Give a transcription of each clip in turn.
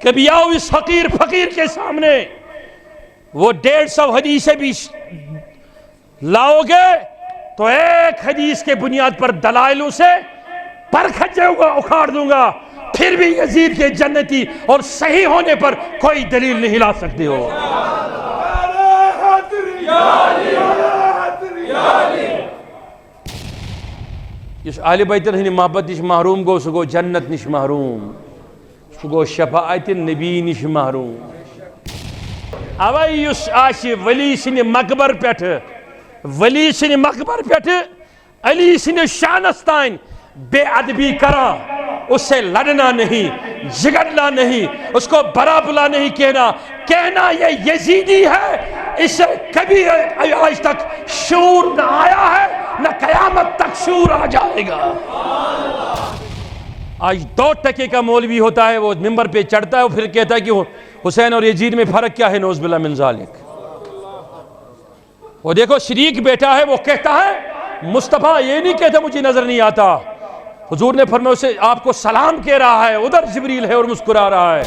کبھی آؤ اس حقیر فقیر کے سامنے وہ 150 حدیثیں بھی لاؤ گے تو ایک حدیث کے بنیاد پر دلائلوں سے پر کھجے گا اکھاڑ دوں گا، پھر بھی یزید کے جنتی اور صحیح ہونے پر کوئی دلیل نہیں لا سکتے ہو۔ اس اہل بیت ہند محبت نش محروم گو سہ گو جنت نش محروم، سہ گو شفاعت نبی نش محروم۔ اوے اس آش ولی سن مقبر پٹھ ولی سن مقبر پٹھ علی سن شانس تائن بے ادبی کرا، اس سے لڑنا نہیں، جھگڑنا نہیں، اس کو برا بلا نہیں کہنا یہ یزیدی ہے، اس سے کبھی آج تک شعور نہ آیا ہے نہ قیامت تک شعور آ جائے گا۔ آج 2 ٹکے کا مولوی ہوتا ہے، وہ ممبر پہ چڑھتا ہے اور پھر کہتا ہے کہ حسین اور یزید میں فرق کیا ہے، نعوذ باللہ من ذالک۔ وہ دیکھو شریک بیٹا ہے، وہ کہتا ہے مصطفیٰ یہ نہیں کہتا مجھے نظر نہیں آتا، حضور نے فرمایا اسے آپ کو سلام کہہ رہا ہے، ادھر جبریل ہے اور مسکرا رہا ہے۔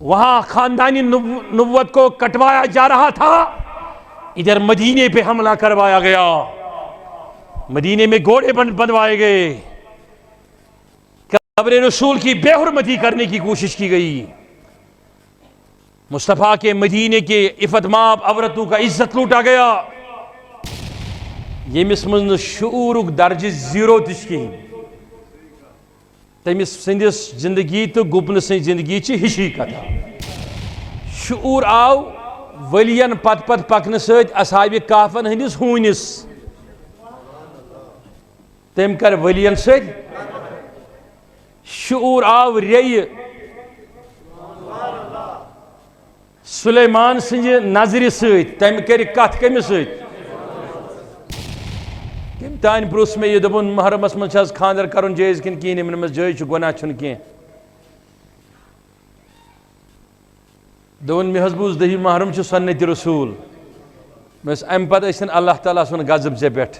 وہاں خاندانی نبوت کو کٹوایا جا رہا تھا، ادھر مدینے پہ حملہ کروایا گیا، مدینے میں گھوڑے بنوائے گئے، قبر رسول کی بے حرمتی کرنے کی کوشش کی گئی، مصطفیٰ کے مدینے کے عفت ماب عورتوں کا عزت لوٹا گیا۔ یمس من شعورک درجہ 0 تشکین، تمس سندس زندگی تو گپن سن زندگی چھ ہشی کتھا۔ شعور آو ولین پت پت پکن ست اصحاب کہفن ہندس ہونس، تم کر ولین ست شعور آو ری سلیمان سنج نظر ست، تم کر کت کمس ست کم تان پرس میں یہ دپن محرمس من چھس خاندر کرن جائز کن کین یمن مز جائز چھ گناہ چھن کی دون میں حضبوز دہی محرم چھ سنت رسول بس ام پتہ اسن اللہ تعالیٰ سن غضب زے بیٹھ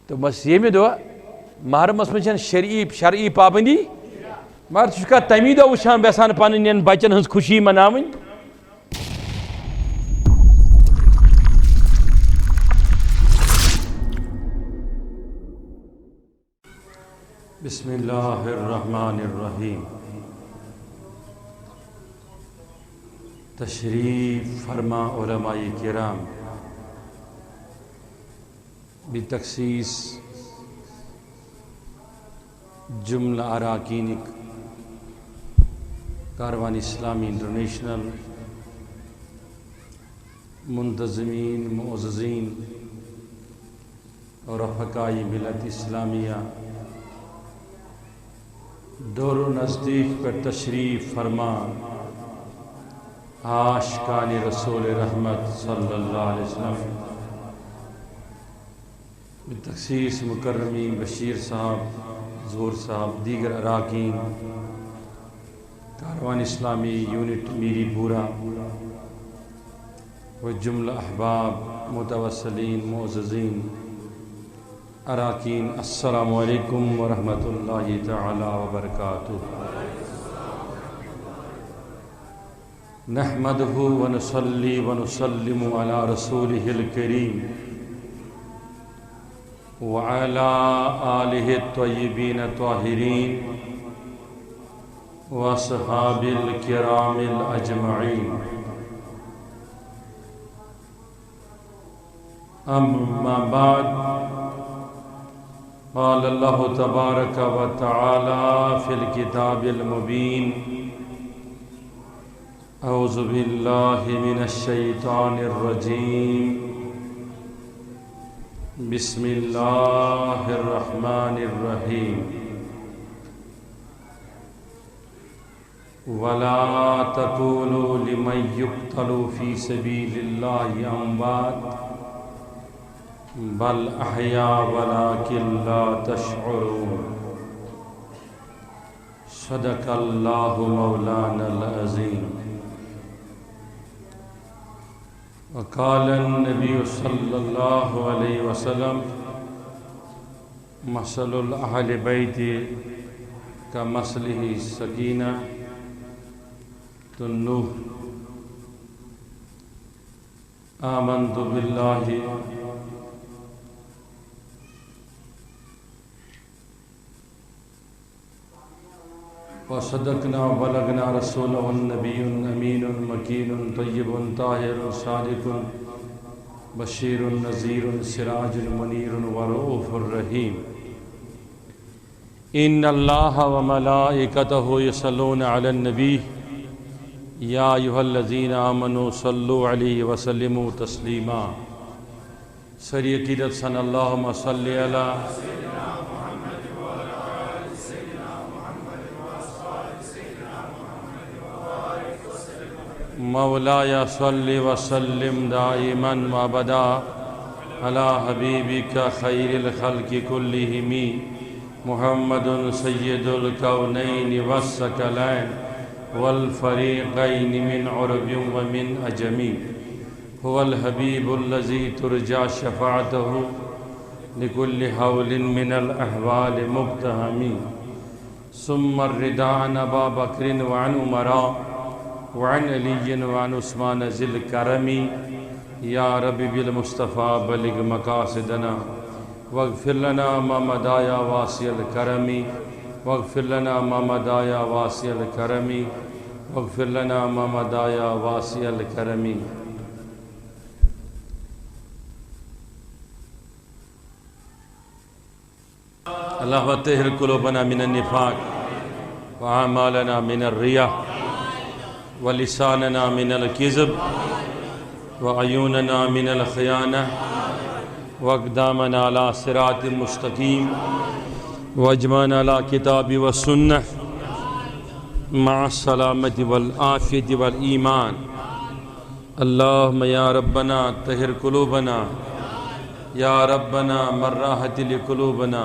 تو بس یہ میں دعا محرمس من چھن شرعی پابندی مگر چھ کا تمی دہ وچھان بیسان پنن بچن ہنز خوشی مناون۔ بسم اللہ الرحمن الرحیم۔ تشریف فرما علماء کرام بتخصیص جملہ اراکین کاروان اسلامی انٹرنیشنل منتظمین معززین اور رفقائی ملت اسلامیہ دور و نزدیک پر تشریف فرما عاشقان رسول رحمت صلی اللہ علیہ وسلم بتخصیص مکرمین بشیر صاحب، ظہور صاحب، دیگر اراکین کاروان اسلامی یونٹ میری بورا و جملہ احباب متوسلین معززین اراکین، السلام علیکم ورحمۃ اللہ تعالی وبرکاتہ۔ نحمدہ ونصلی ونسلم علی رسولہ الکریم وعلی آلہ الطیبین الطاہرین واصحاب الکرام الاجمعین، اما بعد، قال اللہ تبارک و تعالی فی الکتاب المبین، اعوذ باللہ من الشیطان الرجیم، بسم اللہ الرحمن الرحیم، ولا تقولوا لمن يقتل في سبيل الله اموات بل احیاء ولكن لا تشعرون، صدق اللہ مولانا العظیم۔ وقال النبی صلی اللہ علیہ وسلم مثل اہل بیت كمثله سكينة النور آمنت بالله وصدقنا وبلغنا رسوله النبي الأمين المكين طيب طاهر صادق بشير نذير سراج منير ورؤوف رحيم إن الله وملائكته يصلون على النبي يا أيها الذين آمنوا صلوا عليه وسلموا تسليما سری عقیدت سن اللهم صل على مولاي صل وسلم دائما وابدا على حبيبك خير الخلق كلهم محمد سيد الكونين والثقلين والفريقين من عرب ومن عجم هو الحبيب الذي ترجى شفاعته لكل حول من الأحوال مقتحم ثم الرضا عن أبا بكر وعن عمر وعن علي وعن عثمان ذي الكرم يا رب بالمصطفى بلغ مقاصدنا واغفر لنا ما مضى يا واسع الكرم واغفر لنا ما مضى يا واسع الكرم واغفر لنا ما مضى يا واسع الكرم اللهم طهر قلوبنا من النفاق وأعمالنا من الرياء ولساننا من الكذب وعيوننا من الخيانة واقدامنا على صراط مستقيم واجمعنا على كتاب والسنة مع السلامة والعافية والإيمان اللهم يا ربنا طهر قلوبنا يا ربنا من راحة لقلوبنا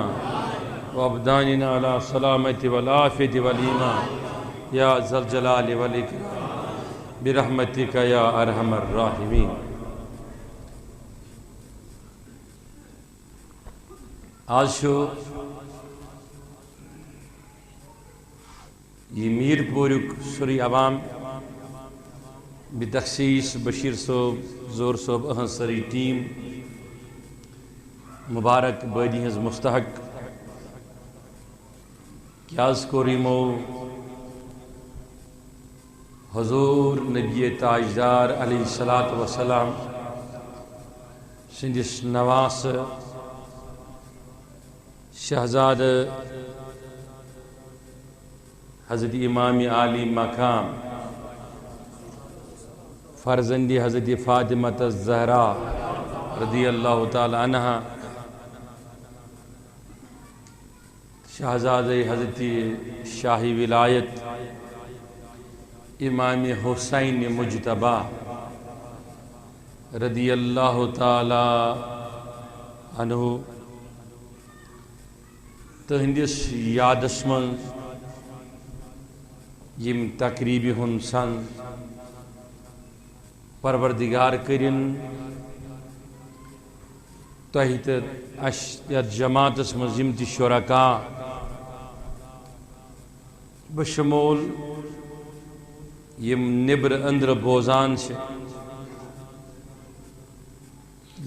وابداننا على السلامة والعافية والإيمان يا ذا الجلال والإكرام برحمتك يا أرحم الراحمين آج شو یہ میر پورک سری عوام بتخصیص بشیر صوب زور صوب اہن سری ٹیم مبارک بادی ہز مستحق کیاز کوریمو حضور نبی تاجدار علیہ الصلاۃ والسلام سندس نواس شہزاد حضرت امام عالی مقام فرزندی حضرت فاطمہ الزہرا رضی اللہ تعالی عنہ شہزاد حضرت شاہی ولایت امام حسین مجتبہ رضی اللہ تعالی عنہ تہندس یادس من یم تقریبی ہن سن پروردگار کرن تحت یت جماعتس من یم تی شرکا بشمول یم نبر اندر بوزان سے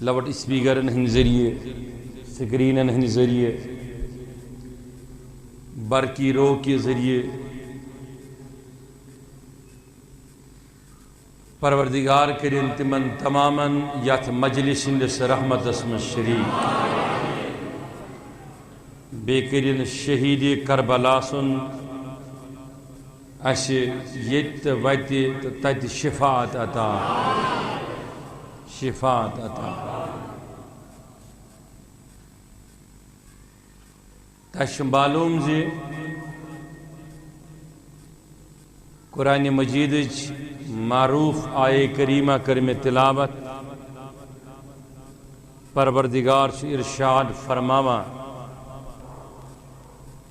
لوٹ اسپیکرن ہند ذریعے سکرینن ہند ذریعے برقی رو کے ذریعے پروردگار کرن تمن تماما یت مجلس ہندس رحمت اسم شریک بے کرن شہید کربلا سن اس یت وت تت شفاعت عطا شفاعت عطا تش معلوم زی قرآن مجید معروف آئے کریمہ کرم تلاوت پروردگار ارشاد فرماوا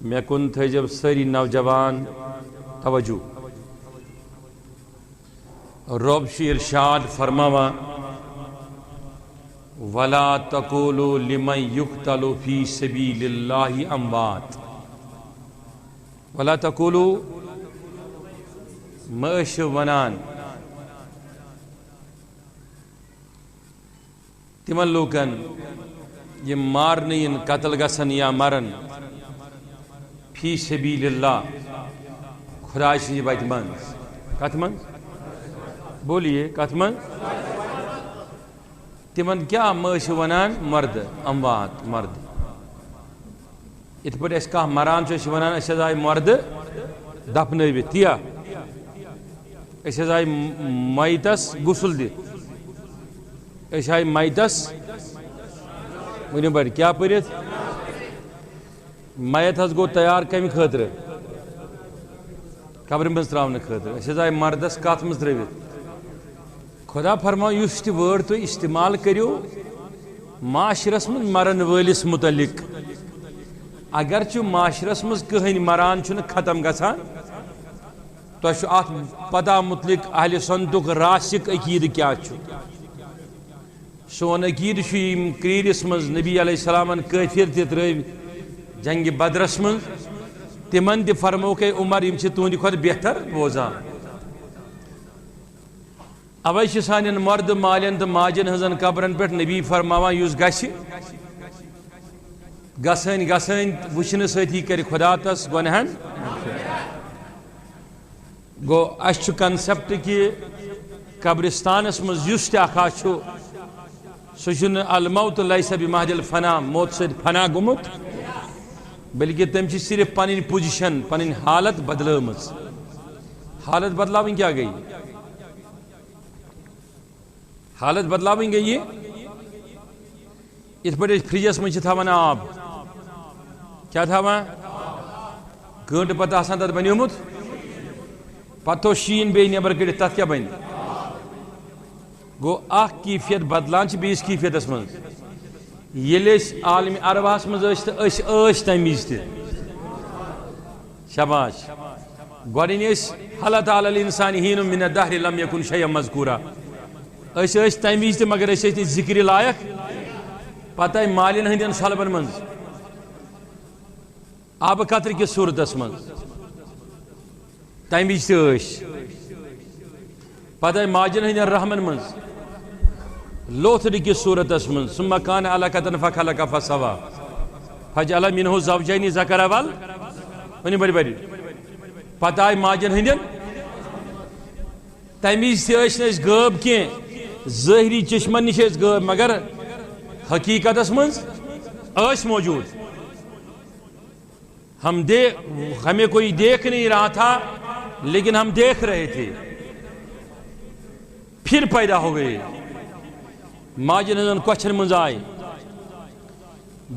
میں کن تھے جب سری نوجوان توجہ رب ارشاد فرماوا وَلَا تَقُولُوا لِمَنْ يُقْتَلُ فِي سَبِيلِ اللَّهِ أَمْوَاتٌ ولا تقولوا مش ونان تمن لوکن یہ مارن قتل گسن یا مرن فی سبیل اللہ خدا سی وت من کت من بولیے کت من تمن کیا مش ونان مرد اموات مرد ات پہ اس مران ونان اس آئی مرد دفنوت تی اس آئی میتس غسل دت اس آئی میتس ونو بڑ کیا پرت میت حض گو تیار کم خاطر قبر مز تراؤن خاطر اس آئی مردس کت مز تروت خدا فرماؤ اس تہ ورڈ تھی استعمال کرو معاشرس من مرن ولس متعلق اگرچہ معاشرس مز کہین مران ختم گژھان تو ات پتہ متعلق اہل سنتک راسک عقید کیا سون عقید کریرس مز نبی علیہ السلام کافر تہ ترو جنگ بدرس من تمن تہ فرمو کہ عمر یم تہند کھت بہتر بوزان اوے سان مرد مالین تو ماجن ہزن قبرن پہ نبی فرماوان اس گسن گسن وچھن ستی کر خدا تس گنہن گو اس کنسپٹ کہ قبرستانس مز اس تہ سہ الموت لیس بمحض الفنا موت سید فنا گومت بلکہ تم صرف پن پوزیشن پن حالت بدلم حالت بدلاوین کیا گئی حالت بدلاوین گئی ات پہ فرجس من تھوان آب کیا تھوان گنٹ پتہ آسان تک بنیومت پتہ شین بی نبر کڑت تک کیا بن گو اخ کیفیت بدلان بیس کیفیتس من یل عالم عربہس مز تم وز تہ شاباش گوڑن حلت علی الانسان حین من الدہر لم یکن شیئا مذکورا تم وز تہ مگر ذکر لائق پتہ مالین ہندین سلبن من آب قطر کس صورتس من تم وز تہ پتہ ماجن ہندین رحمن من لوتھر کس صورتس من ثم کان علقۃ فخلق فسوى فجعل منه زوجین الذکر والانثى بڑی بڑی پتہ آئی ماجن ہندین تم وز تہ غٲب کی ظاہری چشمن نش غٲب مگر حقیقتس مز موجود ہمیں کوئی دیکھ نہیں رہا تھا لیکن ہم دیکھ رہے تھے پھر پیدا ہو گئے ماجن ہزن کوچھن من آئی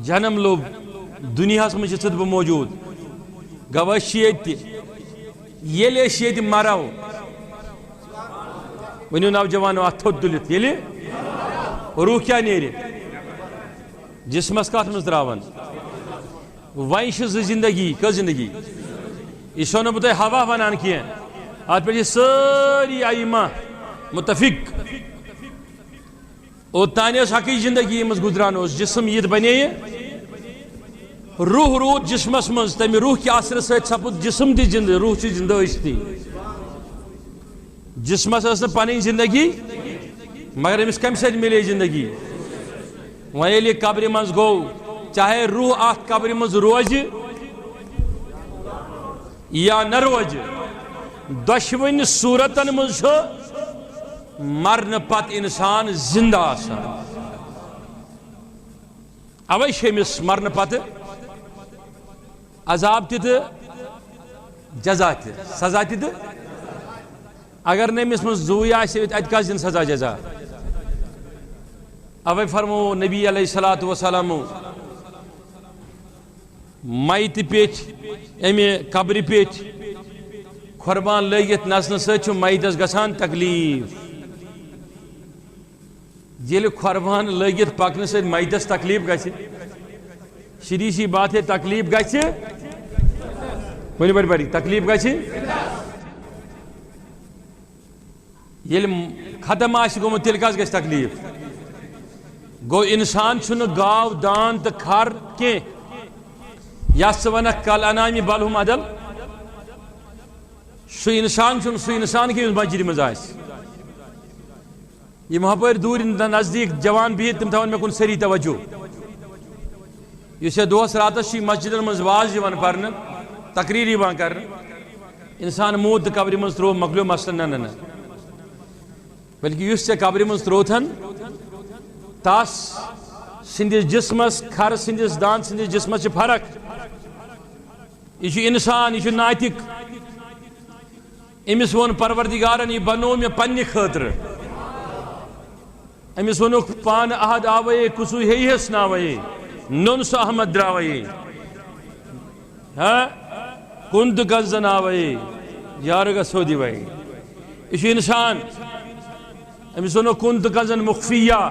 جنم لوب دنیا مجھ بہ موجود گوش یل یہ مرو ونو نوجوانو ات تھوت دلت یل روح کیا نیرِ جسمس کت مز تراون ون زندگی کس زندگی یہ چھو نہ بہ ہوا ونان کی ات پہ ساری ائمہ متفق اوتان حقی زندگی مز گزران جسم یہ بنے روح رود جسمس مز تمہ روح کے اثر ست سپد جسم تہ زندہ روح چھ زندہ اشتی جسمس نا پن زندگی مگر امس کم ست ملے زندگی وۄنۍ ییٚلہِ قبرِ منٛز گوٚو چاہے روح اتھ قبرِ منٛز روزِ یا نہ روزِ دۄشوٕنی صوٗرتن منٛز چھُ مرنہٕ پتہٕ انسان زندہ آسان اوے چھِ أمِس مرنہٕ پتہٕ عذاب تہِ تہٕ جزا تہِ سزا تہِ تہٕ اگر نہٕ أمِس منٛز زُوٕے آسہِ اَتہِ کَس دِن سزا جزا اوے فرمو نبی علیہ الصلوۃ والسلام میت پیچ امہِ قبرِ پیچ قربان لٲگِتھ نژنہٕ سۭتۍ چھُ میتس گژھان تکلیٖف ییٚلہِ قربان لٲگِتھ پکنہٕ سۭتۍ میتس تکلیٖف گژھِ سیدھی سی بات ہے تکلیٖف گژھِ ؤنِو بڑِ بڑِ تکلیٖف گژھِ ییٚلہِ ختم آسہِ گوٚمُت تیٚلہِ کس گژھِ تکلیٖف گو انسان چھُنہٕ گاو دان تہٕ کھر کینٛہہ یتھ ژٕ ونکھ کل انامہِ بل ہُم عدل سو انسان چھن سو انسان کی مسجد مز آس یہ ہپر دور نزدیک جوان بہت تم تھون مے کن سری توجہ اس دہس راتس مسجد مز واز پڑھنے تقریر کر انسان موت قبر مز ترو مکلیو مسئلہ نہ بلکہ اس قبر مز تروتھن تس سندس جسمس کھر سندس دان سندس جسمس فرق یہ انسان یہ ناطق امس ون پروردگارن یہ بنو مے پنہ خاطر امس ونک پان احد آوے کسو ہیس ناوے نون سو احمد دراوے کند کنزن آوے یارگا سودی وے یہ انسان امس ونک کند کنزن مخفیہ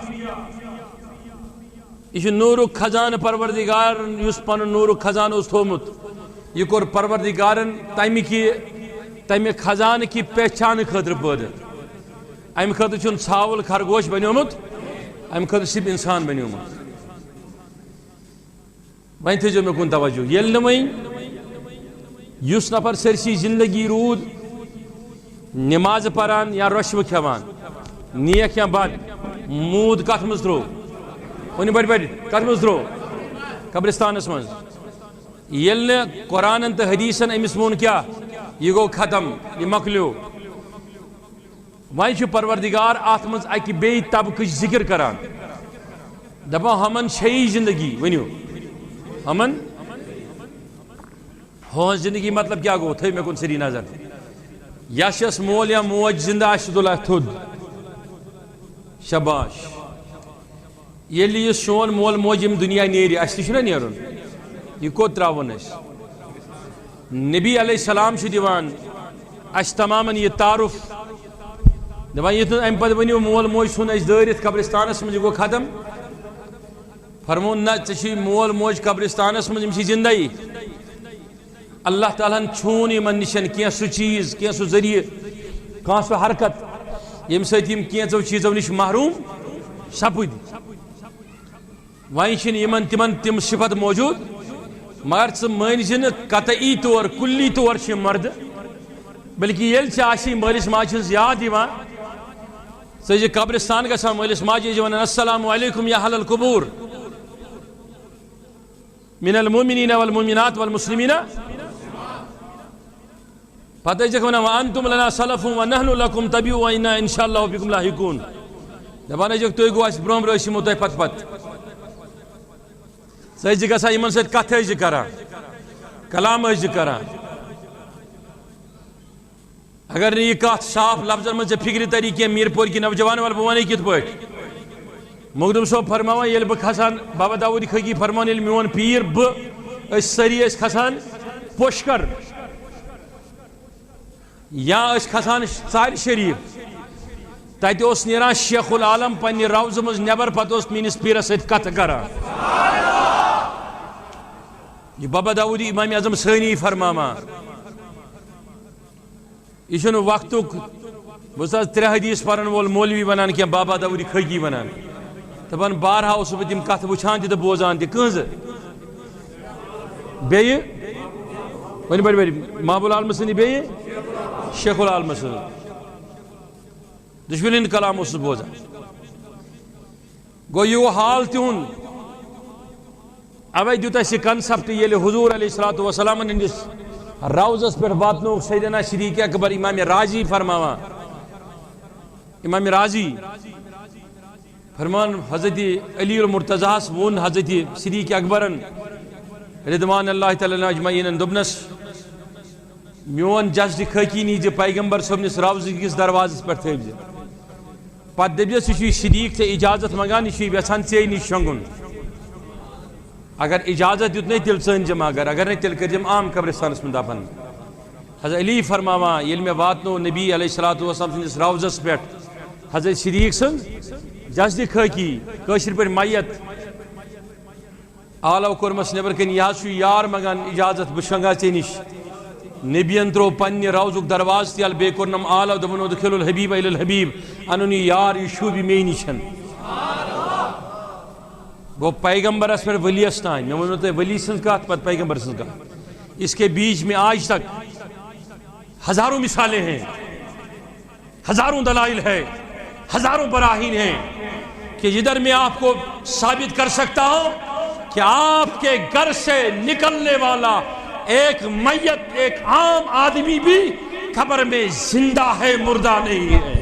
یہ نور خزان پروردگار اس پن نور خزان اس تھومت یہ کور پروردگارن تمہ خزان کی پہچان خاطر پید ام خاطر چھ ژھاول خرگوش بنیومت ام خاطر صرف انسان بنیومت وین تھو مے کن توجہ یل وین اس نفر سرسی زندگی رود نماز پران یا رشوہ کھیوان نیک یا بد مود کت مز ترو ون بڑ کت مز ترو قبرستانس مز یل قرآن تو حدیثن امس وون کیا یہ گو ختم یہ مکلیو وین پروردگار ات مز اکہ بی طبقہ ذکر کران دپان ہمن چھئی زندگی ونیو ہمن ہون زندگی مطلب کیا گو تھو مے کن سری نظر یس مول یا موج زندہ آشد اللہ تھود شباش یل یہ سون مول موج ام دنیا نیری اس تہ نیرن یہ کوت تراون اس نبی علیہ السلام دیوان اس تماما یہ تعارف دپان یہ ام پتہ ونیو مول موج سن اس دٲرِتھ قبرستانس مز گو ختم فرمون نہ ژے مول موج قبرستانس مز یم زندگی اللہ تعالیٰ چھون یمن نشن کی سہ چیز کی سہ ذریعہ کان سہ حرکت یم سۭتۍ یم کینژو چیزو نش محروم سپد وۄنۍ چھِنہٕ یمن تمن تم صفت موجود مگر ژٕ مٲنۍ نہٕ قطعی طور کلی طور چھ مرد بلکہ ییٚلہِ ژےٚ آسی مٲلِس ماجہِ ہٕنٛز یاد یِوان ژٕ ٲسۍ قبرستان گژھان مٲلِس ماجہِ ٲسۍ ونان السلام علیکم یا اہل القبور من المؤمنین والمؤمنات والمسلمین پتہ ٲسِکھ ونان وانتم لنا سلف ونحن لکم تبع وانا ان شاء اللہ بکم لاحقون دپان ٲسِکھ تُہۍ گوٚو اَسہِ برونٛہہ برونٛہہ أسۍ یِمو تۄہہِ پتہٕ پتہٕ ژٕ ٲسۍ گژھان یِمن سۭتۍ کتھ ٲسۍ کران کلام ٲسۍ کران اگر نہٕ یہِ کتھ صاف لفظن منٛز ژےٚ فکرِ تری کینٛہہ میٖر پور کہِ نوجوان ول بہٕ ونے کِتھ پٲٹھۍ مخدوم صٲب فرماوان ییٚلہِ بہٕ کھسان بابا داوٗد خٲکی فرماوان ییٚلہِ میون پیٖر بہٕ أسۍ سٲری ٲسۍ کھسان پوشکر یا ٲسۍ کھسان ژارِ شریٖف تتہِ اوس نیران شیخ العالم پننہِ روضہٕ منٛز نٮ۪بر پتہٕ اوس میٲنِس پیٖرس سۭتۍ کتھٕ کران یہ بابا داؤد امام اعظم ثانی فرماوان یہ چھُنہٕ وقتُک بہٕ چھُس ترٛےٚ حدیث پرن وول مولوی ونان کینٛہہ بابا داؤد خٲکی ونان دپان بارہا اوسُس بہٕ تِم کتھٕ وٕچھان تہِ تہٕ بوزان تہِ کٕہٕنٛزٕ بیٚیہِ ؤنِو بڑِ بڑِ محبوٗل عالمہٕ سٕنٛدِ بیٚیہِ شیخ العالمہٕ سٕنٛز دُشمن ہُنٛد کلام اوسُس بوزان گوٚو یہِ گوٚو حال تِہُنٛد اوے دیُت اَسہِ یہِ کنسپٹ ییٚلہِ حضوٗر علیہ الصلوٰتُ وسلامن ہٕنٛدِس روضس پٮ۪ٹھ واتنووُکھ سیدنا شریٖک اکبر امام راضی فرماوان امام راضی فرمان حضرت علی المرتضیٰ ہس وون حضرت شریٖک اکبرن رضوان اللہ تعالیٰ اجمعین دوٚپنس میون جسد خٲکی نیٖزِ پیغمبر صٲبنِس روضہٕ کِس دروازس پٮ۪ٹھ تھٲوزِ پتہٕ دٔپزٮ۪س یہِ چھُے شریٖک ژےٚ اجازت منٛگان یہِ چھُے یژھان ژے نِش شۄنٛگُن اگر اجازت دیُت نے تیٚلہِ ژٲنۍ مگر اگر نے تیٚلہِ کٔرزٮ۪م عام قبرستانس منٛز دفن حضرت علی فرماوان ییٚلہِ مےٚ واتنوو نبی علیہ الصلوٰتُ وسلام سٕنٛدِس روضس پٮ۪ٹھ حضرت شریٖک سٕنٛز جسدِ خٲکی کٲشِر پٲٹھۍ میت آلو کوٚرمس نٮ۪بر کَنۍ یہِ حظ چھُ یار منٛگان اجازت بہٕ شۄنٛگہا ژےٚ نِش نبین ترٛوو پننہِ روضُک دروازٕ تہِ یلہٕ بیٚیہِ کوٚرنم آلو دوٚپُن ادخلوا الحبیٖب الی الحبیٖب انُن یہِ یار یہِ شوٗبہِ مے نِشن گو پیغمبرس پھر ولیس تانۍ مےٚ ووٚنوٕ تۄہہِ ؤلی سٕنٛز کتھ پتہٕ پیغمبر سٕنٛز کتھ اس کے بیچ میں آج تک ہزاروں مثالیں ہیں، ہزاروں دلائل ہے، ہزاروں براہین ہیں کہ جدھر میں آپ کو ثابت کر سکتا ہوں کہ آپ کے گھر سے نکلنے والا ایک میت، ایک عام آدمی بھی قبر میں زندہ ہے، مردہ نہیں ہے۔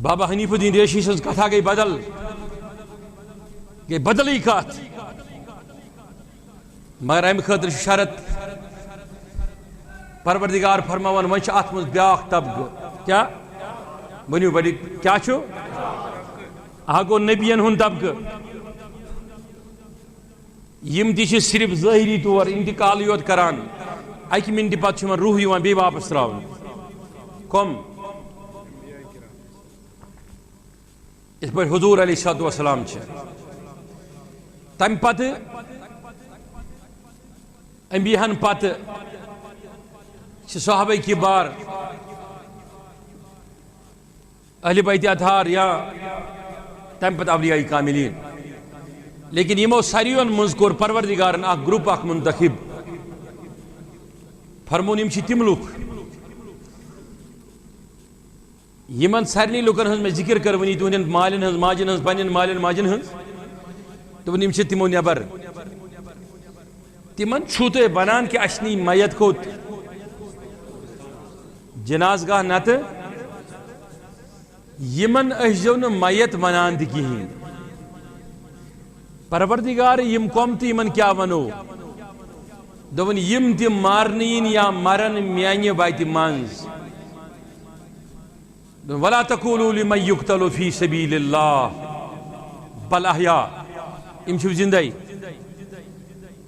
بابا حنیف الدین ریشی سے کتھا گئی بدل، کہ بدلی کت مگر امہ خاطر شرط پروردگار فرماون وچ ات مز بیاکھ طبقہ، کیا ونیو بڑی کیا چھو گو نبیین ہن طبقہ، یم تہ چھ صرف ظاہری طور انتقال یوت کران، اکہ منٹ پتہ چھ روح یوان بی واپس تراون۔ کم اس پر حضور علیہ السلام چھ تم پتہ انبیاءن پتہ چھ صحابہ کبار، اہل بیت اطہار یا تم پتہ اولیاء کاملین، لیکن یمو ساریون منز کور پروردگارن اخ گروپ اخ منتخب، فرمون یم چھ تم لوک یمن سارنی لوکن ہز میں ذکر کر ونی تہندین مالن ہز ماجن ہز پنن مالن ماجن ہز تو یم چھ تمو نیبر، تمن چھو تو بنان کہ اشنی میت کھوت جناز گاہ نت یمن اجو ن میت ونان تہ کہین، پروردگار یم قوم تہ یمن کیا ونو، دوپن یم تہ مارنین یا مرن میانہ وتہ منز، ولا تقولوا لمن يقتل في سبيل الله بل احياء، یم چھ زندے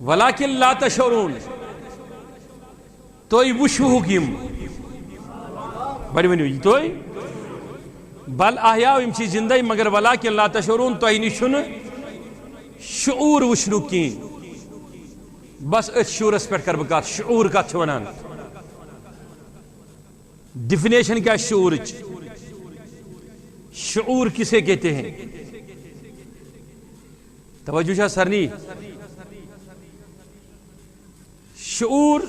ولكن لا تشعرون، توئی وشو یم بڑی ونیو توئی بل احیاء یم چھ زندے مگر ولكن لا تشعرون، توئی نشن شعور وشنو کین، بس ات شعورس پہ کر بات، شعور کت چھ ونان، ڈیفینیشن کیا شعور، شعور کسے کہتے ہیں؟ توجہ شاہ سرنی، شعور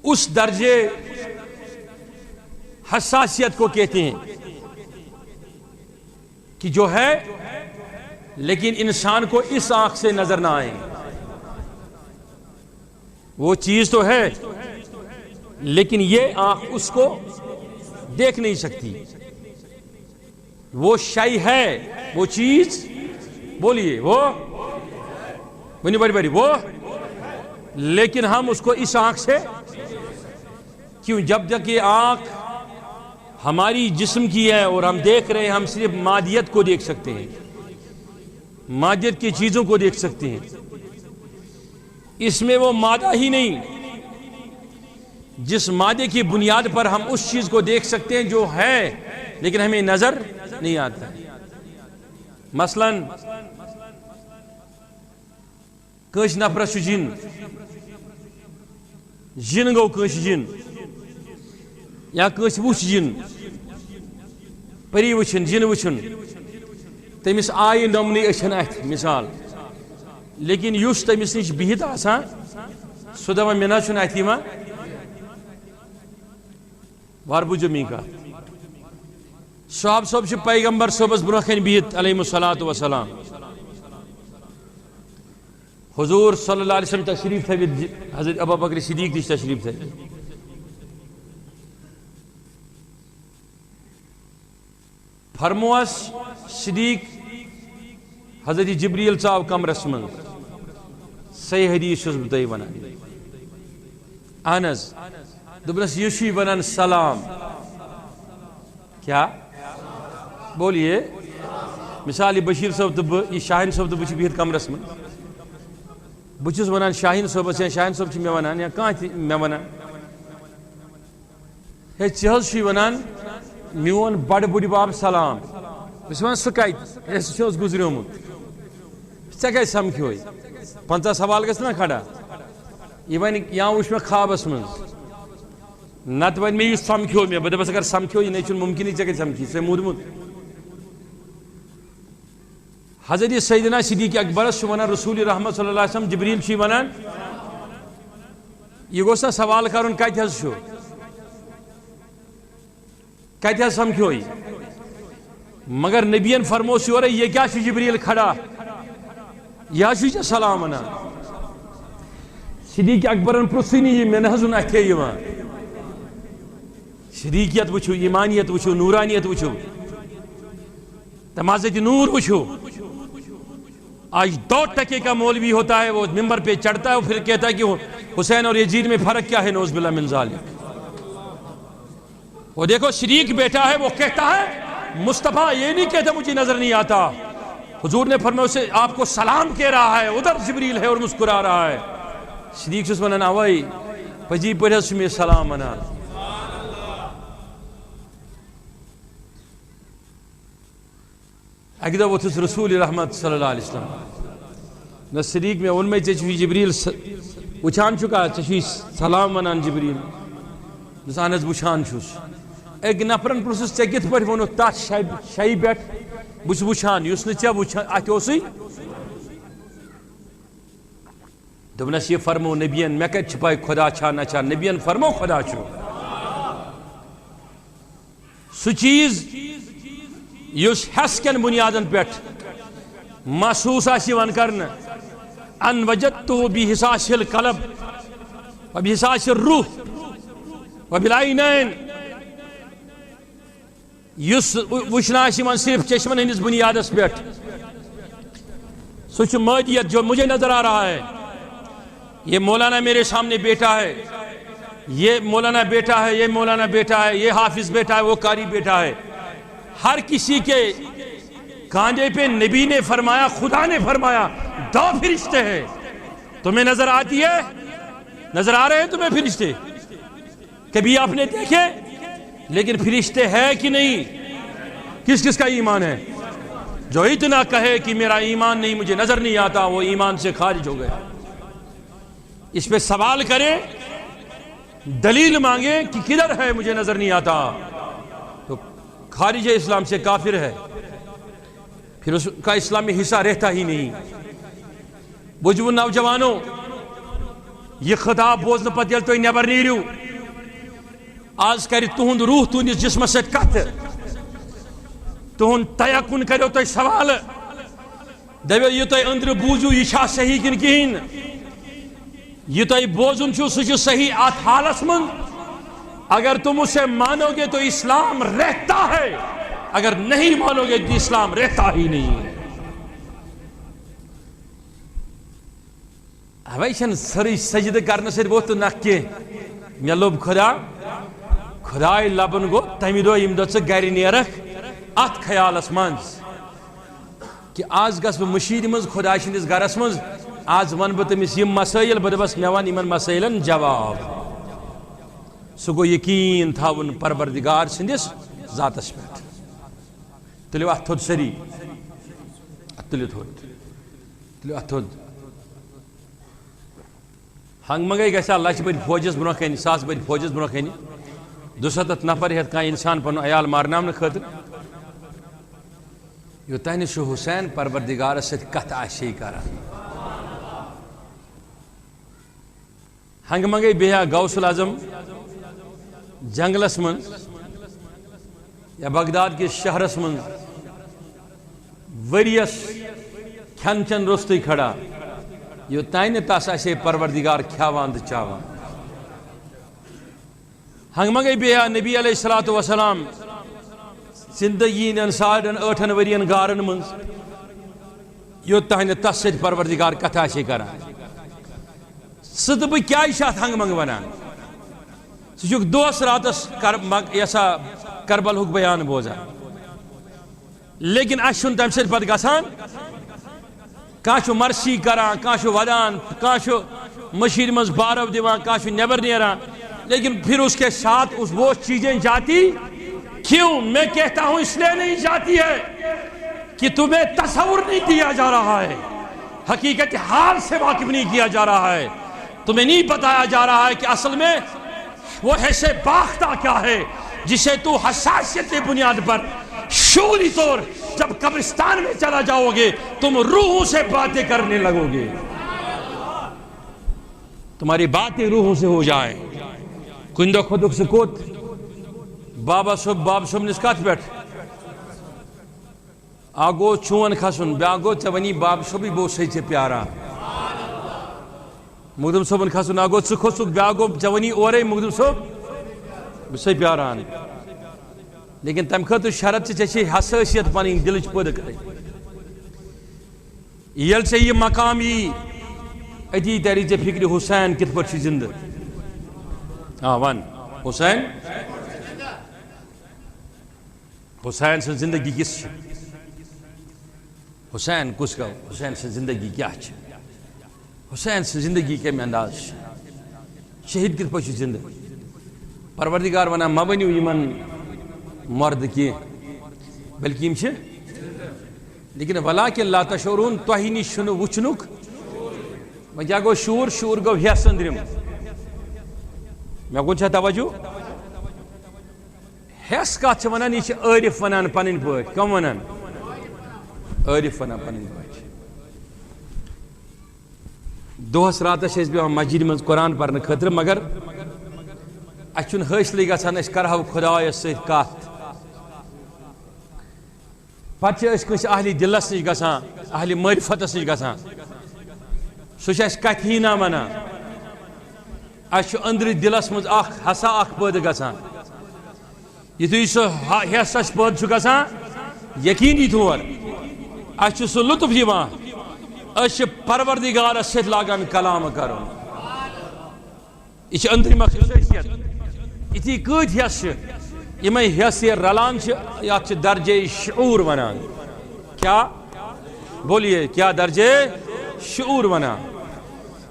اس درجے حساسیت کو کہتے ہیں کہ جو ہے لیکن انسان کو اس آنکھ سے نظر نہ آئے، وہ چیز تو ہے لیکن یہ آنکھ اس کو دیکھ نہیں سکتی، وہ شے ہے، وہ چیز بولیے وہ بنی بڑی بڑی وہ، لیکن ہم اس کو اس آنکھ سے کیوں، جب تک یہ آنکھ ہماری جسم کی ہے اور ہم دیکھ رہے ہیں، ہم صرف مادیت کو دیکھ سکتے ہیں، مادیت کی چیزوں کو دیکھ سکتے ہیں، اس میں وہ مادہ ہی نہیں جس مادے کی بنیاد پر ہم اس چیز کو دیکھ سکتے ہیں جو ہے لیکن ہمیں نظر نہیں آتا۔ مثلا کنس نفرس جن، جن گو کنس جن یا کنس وچ جن، پری وچھن جن وچھن، تمس آئی نمنی اچھن ات مثال، لیکن یس تمس نش بہت آسان سہ دپان مے نا چھن ات یوان، وار بوجھو می کت، صحاب صاحب چھ پیغمبر صبحس برہ کن بہت علیہ الصلوۃ والسلام، حضور صلی اللہ علیہ وسلم تشریف تھوت، حضرت ابو بکر صدیق تش تشریف تھوت، فرموس صدیق حضرت جبریل ژاو کمرس من، صحیح حدیث چھس بہ تۄہہِ ونان، اہن حظ دوٚپنس یہ چھی ونان سلام، کیا بولیے، مثال یہ بشیر صاحب تو یہ شاہین صاحب تو بہ بہت کمرس من، بہس ونان شاہین صاحبس یا شاہین صاحب مے ونان یا کانٛہہ تہِ مے ونان، ہے ژٕ حظ چھی ونان میون بڑ بُڈِبب سلام، بہٕ چھُس ونان سُہ کتہِ، ہے سُہ چھُ گُزریومُت، ژےٚ کتہِ سمکھیوے، 50 سوال گژھِ نا کھڑا، یہ ون یا وٕچھ مےٚ خوابس منٛز، نتہٕ ون مےٚ یہِ سمکھیو مےٚ، بہٕ دپس اگر سمکھیو یہِ نَے چھُنہٕ مُمکِنٕے ژےٚ کتہِ سمکھی، ژےٚ موٗدمُت۔ حضرت سیدنا صدیق اکبرس چھُ ونان رسول رحمت صلی اللہ علیہ وسلم، جبریل چھی ونان یہ گوسا سوال کرن کت حظ چھو کت حظ سمکھو مگر نبیین فرموس یورے یہ کیا چھ جبریل کھڑا یہ چھ سلام انا صدیق اکبرن پرسنی یہ میں نظن اتھے یوان صدیقیت وچھو ایمانیت وچھو نورانیت وچھو تمازت نور وچھو آج 2 ٹکے کا مولوی ہوتا ہے وہ ممبر پہ چڑھتا ہے اور پھر کہتا ہے کہ حسین اور یزید میں فرق کیا ہے نعوذ باللہ من ذالک وہ دیکھو شریک بیٹا ہے وہ کہتا ہے مصطفیٰ یہ نہیں کہتا مجھے نظر نہیں آتا حضور نے فرمایا اسے آپ کو سلام کہہ رہا ہے ادھر جبریل ہے اور مسکرا رہا ہے شریک سے سننا آوائی پجی پڑھا سمی سلام انا اگدہ وہ تھس رسول رحمت صلی اللہ علیہ وسلم نہ صدیق میں ان میں چشوی جبریل وچھان چکا چشوی سلام ونان جبریل نسانس وچھان چھوس ایک نفرن پرسس چے کت پٹ ونو تات شائی بیٹھ بس وچھان یس نے چا وچھان اتھو سی دبنس یہ فرمو نبیین میں کت چھپائی خدا چھا نہ چھا نبیین فرمو خدا چھو سو چیز یس حس کن بنیادن پیٹھ محسوس آسی ون کرنا ان وجدتو بحساس القلب و بحساس الروح و بالعینین یس وشنا آسی ون صرف چشمن ہندس بنیادس پیٹھ سوچ مادیت جو مجھے نظر آ رہا ہے یہ مولانا میرے سامنے بیٹا ہے یہ مولانا بیٹا ہے یہ مولانا بیٹا ہے یہ حافظ بیٹا ہے وہ قاری بیٹا ہے ہر کسی کے کاندھے پہ نبی نے فرمایا خدا نے فرمایا 2 فرشتے ہیں تمہیں نظر آتی ہے نظر آ رہے ہیں تمہیں فرشتے کبھی آپ نے دیکھے لیکن فرشتے ہے کہ نہیں کس کس کا ایمان ہے جو اتنا کہے کہ میرا ایمان نہیں مجھے نظر نہیں آتا وہ ایمان سے خارج ہو گیا اس پہ سوال کرے دلیل مانگے کہ کدھر ہے مجھے نظر نہیں آتا تو خارج اسلام سے کافر ہے پھر اس کا اسلام میں حصہ رہتا ہی نہیں بجو نوجوانوں یہ خطاب بوزن پتہ تو نیبر نیرو آج کر تہند روح تہندس جسم سے کت تہند تیقن کرو تو سوال دبو یہ تو اندر بوزو یہ چھا صحیح کن کہین یہ تو بوزن چھو سہ صحیح ات حالس من اگر تم اسے مانو گے تو اسلام رہتا ہے اگر نہیں مانو گے تو اسلام رہتا ہی نہیں اوے چھن سری سجدہ کرنے سے وہ تو نکے مے لوب خدا خدای لبن گو تمی دو یم دو گھر نیرک ات خیالس منز کہ آج گس بہ مشید مز خدا سندس گھرس مز آج ون بہ تمس یم مسائل بہ دپس مے ون یمن مسائلن جواب سہ گو یقین تھاون پروردگار سندس ذاتس پہ تلو ات تھود سری تلو تھود تھود ہنگ منگے گھا لچھ بڑی فوجس برو کن 100 بڑی فوجس برو کن 200 نفر ہت کھانا انسان پن عیال مارنامہ خاطر یوتہ نش حسین پروردگارس ست کت آشی کران ہنگ منگے بہا غوث العظم جنگلس من یا بغداد کے شہرس من وریس کھن چن رستی کھڑا یوتہ تس آشے پروردگار کھیاوان تو چاوان ہنگ منگے بہا نبی علیہ الصلوۃ والسلام زندگی 8 ورین گارن من یوتہ تس ست پروردگار کتھا سے کران سہ بہ کیا ہنگ منگ ونان سہ دوس راتس یسا کربل ہک بیان بوزان لیکن اس تم ست پتہ گژھان کانٛہہ چھُ مرثی کران کانٛہہ چھُ ودان کانٛہہ چھُ مشیر مز بارو دِوان کانٛہہ چھُ نیبر نیران لیکن پھر اس کے ساتھ وہ چیزیں جاتی کیوں میں کہتا ہوں اس لیے نہیں جاتی ہے کہ تمہیں تصور نہیں دیا جا رہا ہے حقیقت حال سے واقف نہیں کیا جا رہا ہے تمہیں نہیں بتایا جا رہا ہے کہ اصل میں وہ ایسے باختہ کیا ہے جسے تو حساسیت کی بنیاد پر شعوری طور جب قبرستان میں چلا جاؤ گے تم روحوں سے باتیں کرنے لگو گے تمہاری باتیں روحوں سے ہو جائیں. کن دہ خودک سکوت بابا صب نس کت پہ آگو چون کھسن بیا گو ے ونی باب صبی بو سی ے پیارا مخدم صبن کھسن آگو ثہ کھسک بیا گو ے ونی اورے مخدم صب بہ سی پیاران. لیکن تم خاطر شرط ے حساسیت پن دلچ پید کر یل ے یہ مقام ای اتی تری ے فکر حسین کت پہ زندہ. ون حسین حسین سن زندگی کس حسین کس گو حسین سن زندگی کیا حسین سن زندگی کم انداز شہید کت پہ زندہ. پروردگار ونان ما ونیو یمن مرد کی بلکہ یم لیکن ولیکن لا تشعرون تہ نش وچنک وۄنۍ کیٛاہ گوٚو شعور گوٚو ہٮ۪س أنٛدرِم. مےٚ کُن چھا توجہ ہٮ۪س کتھ چھِ ونان یہِ چھِ عٲرف ونان پنٕنۍ پٲٹھۍ. کم ونان عٲرف ونان پنٕنۍ پٲٹھۍ. دۄہس راتس چھِ أسۍ بیٚہوان مسجد منٛز قرآن پرنہٕ خٲطرٕ مگر اَسہِ چھُنہٕ حٲصلٕے گژھان أسۍ کرہو خۄدایس سۭتۍ کتھ. پتہٕ چھِ أسۍ کٲنٛسہِ اہلِ دلس نِش گژھان اہلِ معرفتس نِش گژھان سُہ چھُ اَسہِ کتھی نہ ونان. اَسہِ چھُ أنٛدرٕ دلس منٛز اکھ ہسا اکھ پٲدٕ گژھان. یُتھُے سُہ ہٮ۪س اَسہِ پٲدٕ چھُ گژھان یقیٖنی طور اَسہِ چھُ سُہ لطف یِوان أسۍ چھِ پروردگارس سۭتۍ لاگان کلام کرُن. یہِ چھِ أنٛدرِم اکھ خصوٗصیت. یِتھی کۭتۍ ہٮ۪س چھِ یِمے ہٮ۪س یہِ رلان چھِ یتھ چھِ درجے شعوٗر ونان. کیٛاہ بولیے کیٛاہ درجے شعوٗر ونان.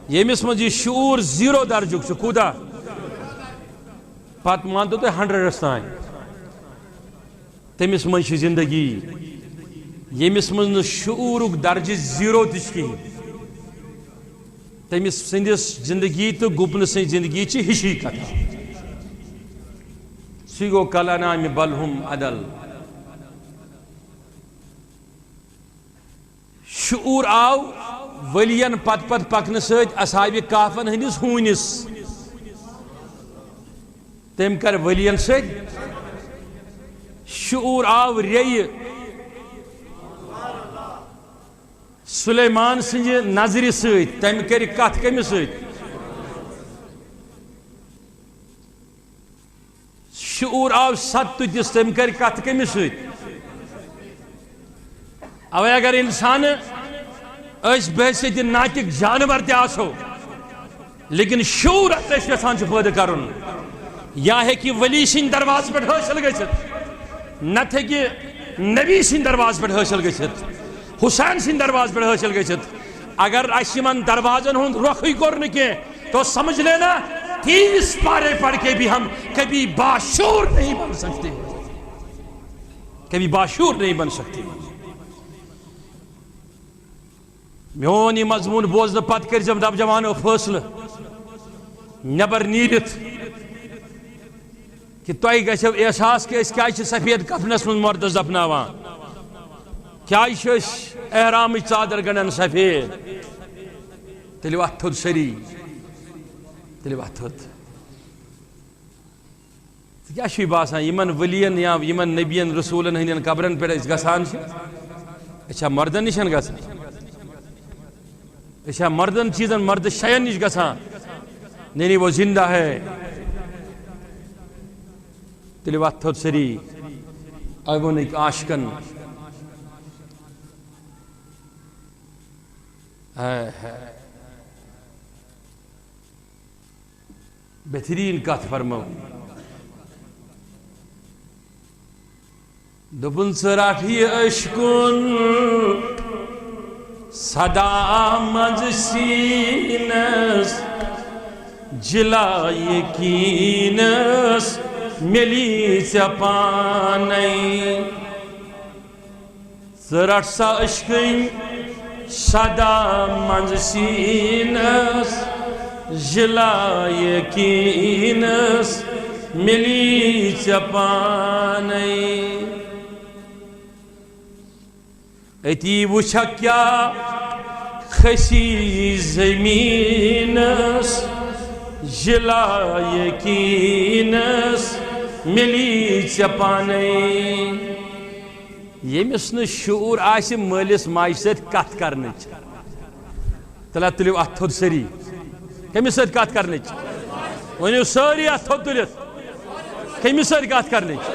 ییٚمِس منٛز یہِ شعوٗر 0 درجُک چھُ کوٗتاہ پتہٕ مانتو تُہۍ 100 تانۍ تٔمِس منٛز چھِ زندگی. ییٚمِس منٛز نہٕ شعوٗرُک درجہِ 0 تہِ چھُ کِہیٖنۍ تٔمِس سٕنٛدِس زندگی تہٕ گُپنہٕ سٕنٛز زندگی چھِ ہِشی کتھ. سُے گوٚو کلانامہِ بلہم عدل. شعوٗر آو ؤلین پتہٕ پتہٕ پکنہٕ سۭتۍ اصحابِ کہفن ہٕنٛدِس ہوٗنِس. تٔمۍ کر ؤلین سۭتۍ شعوٗر آو ریٚیہِ سُلیمان سٕنٛزِ نظرِ سۭتۍ. تٔمۍ کر کتھ کٔمِس سۭتۍ شعوٗر آو ستُتِس. تٔمۍ کر کتھ کٔمِس سۭتۍ. اوے اگر انسانہٕ أسۍ بحثیت ناطق جانور تہِ آسو لیکن شعوٗر اگر أسۍ یژھان چھِ پٲدٕ کرُن یا ہیٚکہِ ولی سٕنٛدِ دروازٕ پٮ۪ٹھ حٲصِل گٔژھِتھ نتہٕ ہیٚکہِ نبی سٕنٛدِ دروازٕ پٮ۪ٹھ حٲصِل گٔژھِتھ حسین سٕنٛدِ دروازٕ پٮ۪ٹھ حٲصِل گٔژھِتھ. اگر اَسہِ یِمن دروازن ہُنٛد رۄخٕے کوٚر نہٕ کینٛہہ تو سمجھ لینا 30 پارے پڑھ کے بھی ہم کبھی باشعور نہیں بن سکتے. کبھی باشعور نہیں بن سکتے. میون یہ مضمون بوزنہٕ پتہٕ کٔرۍزٮ۪م نوجوانو فٲصلہٕ نٮ۪بر نیٖرِتھ کہ تۄہہِ گژھیو احساس کہ أسۍ کیٛازِ چھِ سفید کفنس منٛز مردس دفناوان. کیٛازِ چھِ أسۍ احرامٕچ ژادر گنڈان سفید. تیٚلہِ وتھ تھوٚد سٲری تیٚلہِ وتھ تھوٚد. ژےٚ کیٛاہ چھُے باسان یِمن ؤلین یا یِمن نبین رسوٗلن ہٕنٛدٮ۪ن قبرن پٮ۪ٹھ أسۍ گژھان چھِ أسۍ چھا مردن نِش گژھان أسۍ چھا مردن چیٖزن مرد شین نِش گژھان. نہیں وہ زندہ ہے. تیٚلہِ وتھ تھوٚد سٲری ووٚنُکھ عاشقن بہترین کتھ فرمو دوٚپُن ژٕ رٹھ یہِ اشکُن صدا منٛز سیٖنس جِلا یقیٖنس مِلی ژےٚ پانے. ژٕ رٹھ سا اشکٕنۍ صدا منٛز سیٖنس جِلا یقیٖنس مِلی ژےٚ پانے. أتی وٕچھکھ کیٛاہ کھسی زمیٖنس جلا یقینس ملی چپانے یمس ن شعور آس مالس ماج ست کت کرنچ تلا تلیو ات تھود سری کمس ست کت کرنچ ونیو ساری ات تھود تلت کمس ست کت کرنچ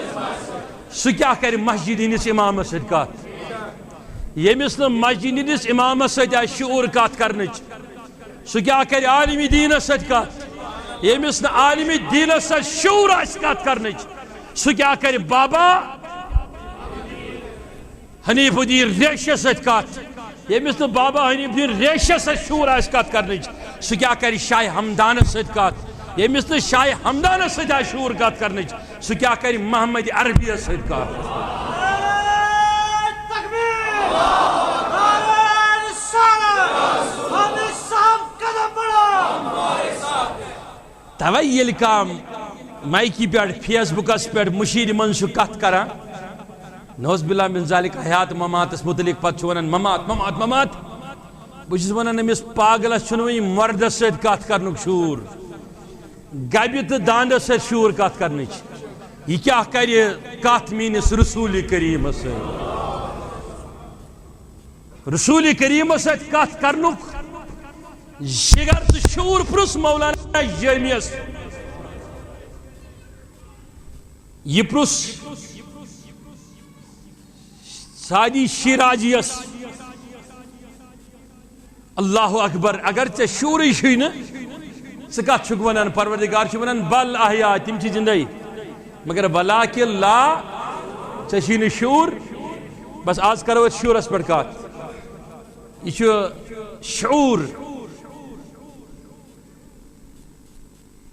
سہ کیا کر مسجد ہندس امامس ست کت یمس ن مسجد ہندس امامس ست شعور کت کرنچ سہ کیا کر عالم دینس ست کت یمس ن عالم دینس ست شعور آس کت کرنچ سہ کیا کر بابا حنیف الدین ریشس ست کت یمس ن بابا حنیف الدین ریشس ست شعور آس کت کرنچ سہ کیا کر شاہ ہمدانس ست کت یمس ن شاہ ہمدانس ست شعور کت کرنچ سہ کیا کر محمد عربی ست کت توے یل کام مائکی پہ فیس بکس پہ مشیر من کت کران نوز باللہ من ذالک حیات مماتس متعلق پتہ ونان ممات ممات ممات بس ونان امس پاگلس چھنوی مردس ست کت کرنک شعور گبہ تو داندس ست شعور کت کرنچ یہ کیا کر کت میس رسول کریم رسول کریم ست کت کرنک جگر تو شعور پرس مولانا جرمیس یہ پرس سادی شیراجیس اللہ اکبر اگر ے شعوری چھ نا ثہ کت ونان پروردگار ونان بل احیا تم چھ زندے مگر ولاکہ لا ے نا شعور بس آج کرو اس شعورس پہ کت یہ شعور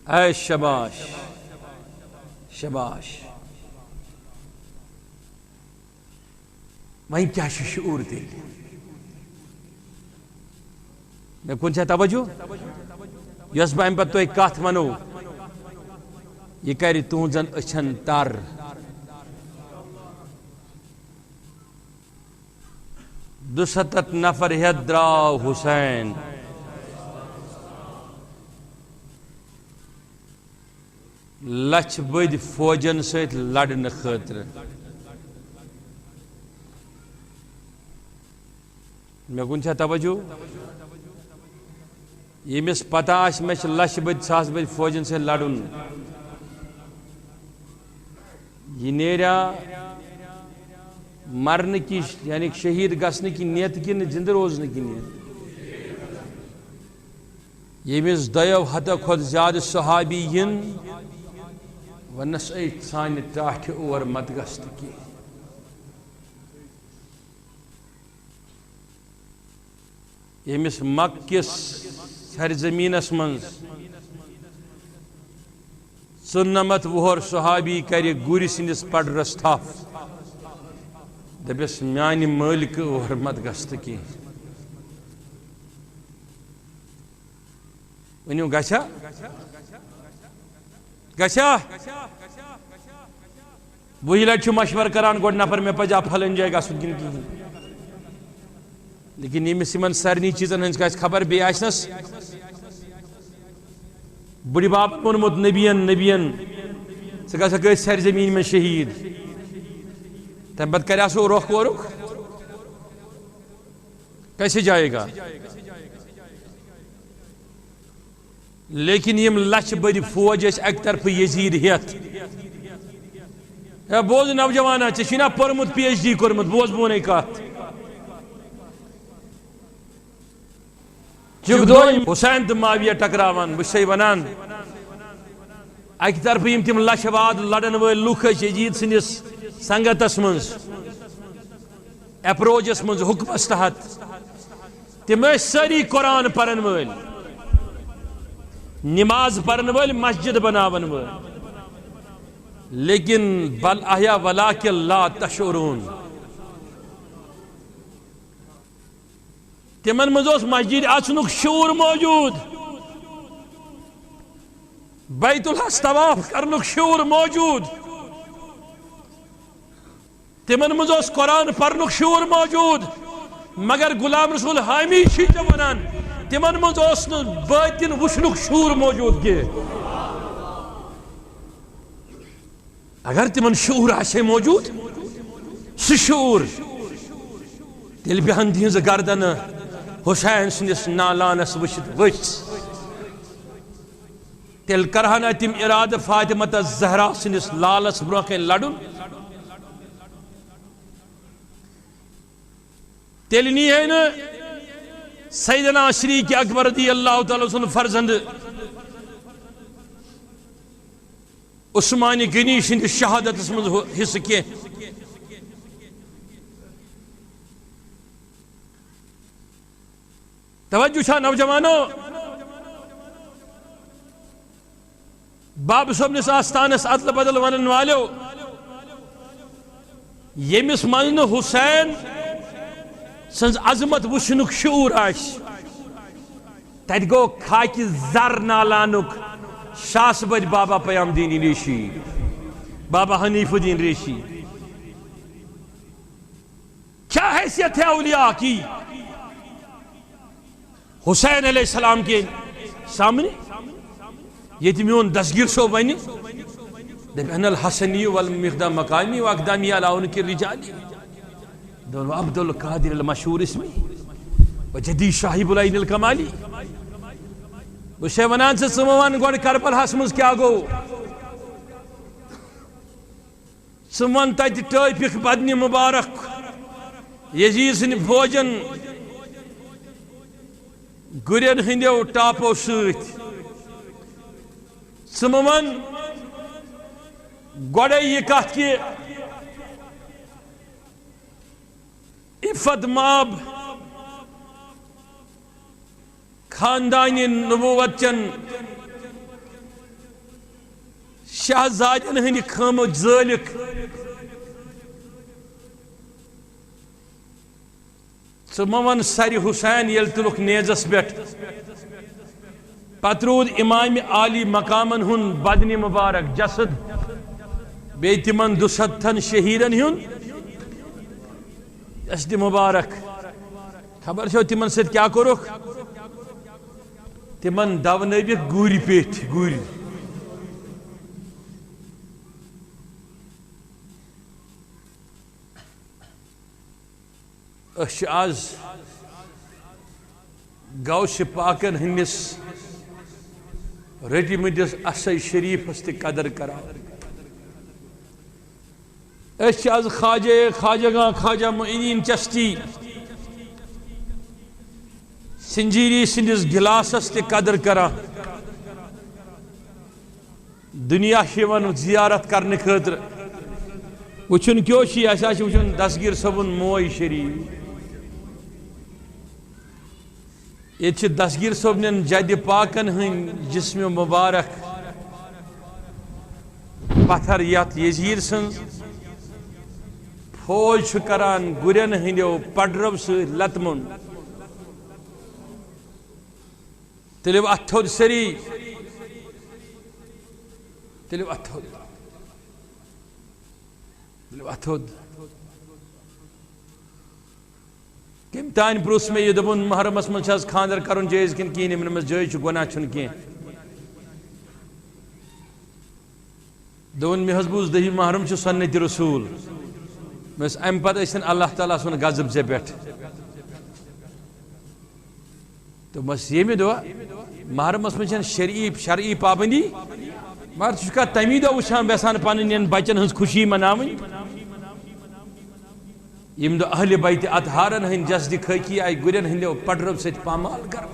اے شباش شباش وہیں کیا شعور دل میں کن سے توجہ یس بہ ام پتہ کت ونو یہ کر تہذن اچھن تر دُستت نفر ہیت دراو حسین لچھ بد فوجن ست لڑن خاطر میں کن توجہ یمس پتہ آس میں لچھ بد ساس بد فوجن ست لڑن یہ نیرا مرن کی یعنی شہید گھن کی نیت کن زندہ روزن کی نیت یمس دیو حد کھت زیادہ صحابی ین ونس اے سانہ ٹاٹھ اور مت گست کی یمس مکس سرزمینس من 94 وہر صحابی کر گوری سندس پڑرس تھف دپس میانہ مالک اور مت گست کی ونیو گھا گھا وہی لٹ مشور کران گوڈ نفر میں پجا پھلن جائے گھن کن کہین لیکن یمس ان سارنی چیزن ہز خبر بی آسنس بڑی باب وونمت نبین نبین ثہ گھا سرزمین میں شہید تم پتہ کریا سو رخ ورخ کیسے جائے گا لیکن یم لچھ بد فوج اک طرف یزید ہیت بوز نوجوانا ژےٚ پوٚرمُت پی ایچ ڈی کوٚرمُت بوز بونے کت حسین تو معاویہ ٹکراوان بس ونان اک طرف یم تم لچھ واد لڑن ول لوک یزید سندس سنگتس من اپروچس من حکمس تحت تم ساری قرآن پرن ول نماز پرن ول مسجد بناون ول لیکن بل احیا ولکن لا تشعرون تمن مز مسجد اچنک شعور موجود بیت الحس طواف کرنک شعور موجود تمن مز قرآن پرنک شعور موجود مگر غلام رسول حامی ونان تمن مز اوس نہ باطن وشنک شعور موجود کی اگر تمن شعور آسے موجود سہ شعور تیل بہن تہذ گردن حسین سندس نالانس وچھت وچ تیل کرہنا تم ارادہ فاطمہ زہرا سندس لالس برونہ کن لڑن تیل نی ہے نا سیدنا شریک اکبر رضی اللہ تعالی سن فرزند عثمان غنی سند شہادت من حصہ کی توجہ چھا نوجوانو باب صبنس آستانس عدل بدل ونن والو یمس من حسین سنز عظمت وشنک شعور آش تت گو خاک زر نالانک شاس بج بابا پیام دین ریشی بابا حنیف الدین ریشی کیا حیثیت ہے اولیاء کی حسین علیہ السلام کے سامنے یہ میون دستگیر صوب بنی ان الحسنی والمقدام مقامی واقدامی علاؤن کی رجالی دون عبد القادر المشہور اسمی وجدی شاہی بلائن الکمالی اسے ونان سے سموان گوڑ کربل حسمز کیا گو سموان تیت ٹوپک بدنی مبارک یزید سن فوجن گرین ہندیو ٹاپو سیت سموان گوڑے یہ کہت کی عفت ماب خاندان نبوت چن شہزادین ہندی خام ذالک سموان سری حسین یل تلک نیزس بیٹھ پترود امام عالی مقامن ہن بدن مبارک جسد بیتمن دستن شہیدن ہن جسد مبارک خبر چھو تمن سید کیا کرک تمن دونوی گوری پیٹ گوری آز گوش پاکن ہندس رٹی مدس اسی شریف ہستی قدر کرا آز خواجہ خواجہ معین چشتی سنجیری سندس گلاس ہستی قدر کرا دنیا شیون زیارت کرنے خاطر وچن کیوں چی ایسا وچن دستگیر صبن موئی شریف یہ دستگیر صبن جد پاکن ہن جسم مبارک پتھر یت یزید سن فوج کران گرین ہندیو پڑرو سے لتمن تلیو اتھود سری تلیو اتھود کم تان پروس میں یہ دبن محرمس من چھس خاندر کرن جائز کن کین من مز جائز گناہ چھن کین دون میں حضبوز دہی محرم چھ سنت رسول مس ام پتہ اسن اللہ تعالیٰ سن غضب سے بیٹھ تو بس یہ میں دعا محرمس من چھن شرعی پابندی مگر چکا تمی دو وچھان بیسان پانین بچن ہنس خوشی مناویں یم دو اہل بیت اطہارن ہن جسد خاکی آئی گرین ہندو پڑرو سے پامال کر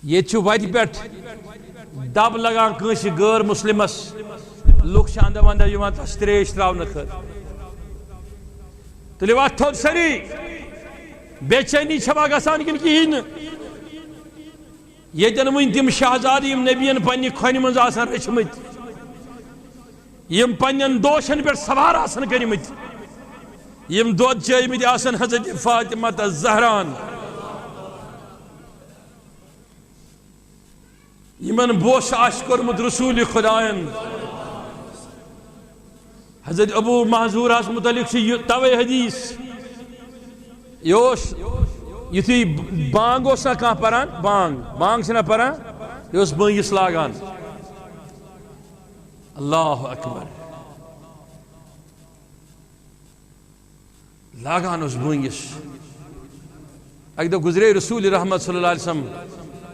یہ چھو وائٹ پیٹ دب لگان کنش غیر مسلمس لوگ شاندہ واندہ یوان تشتریش تراؤ نکھر تلی وقت تھوڑ سری بے چینی چھپا گسان کن کی ہن یہ جنوین تم شہزاد یم نبیین پنی کھوانی منز آسان رچمت یم پنین دوشن پر سوار آسان کرمت یم دود چیمت آسان حضرت فاطمہ زہران یمن بوش آش کرمت رسول خدایان حضرت ابو محضور اس متعلق سے توے حدیث یوش یتھی بانگ اوس نا کانٛہہ پران بانگ چھنا پران یہ اوس بٲنگِس لاگان اللہ اکبر لاگان اوس بٲنگِس اکہِ دۄہ گُزرے رسول رحمت صلی اللہ علیہ وسلم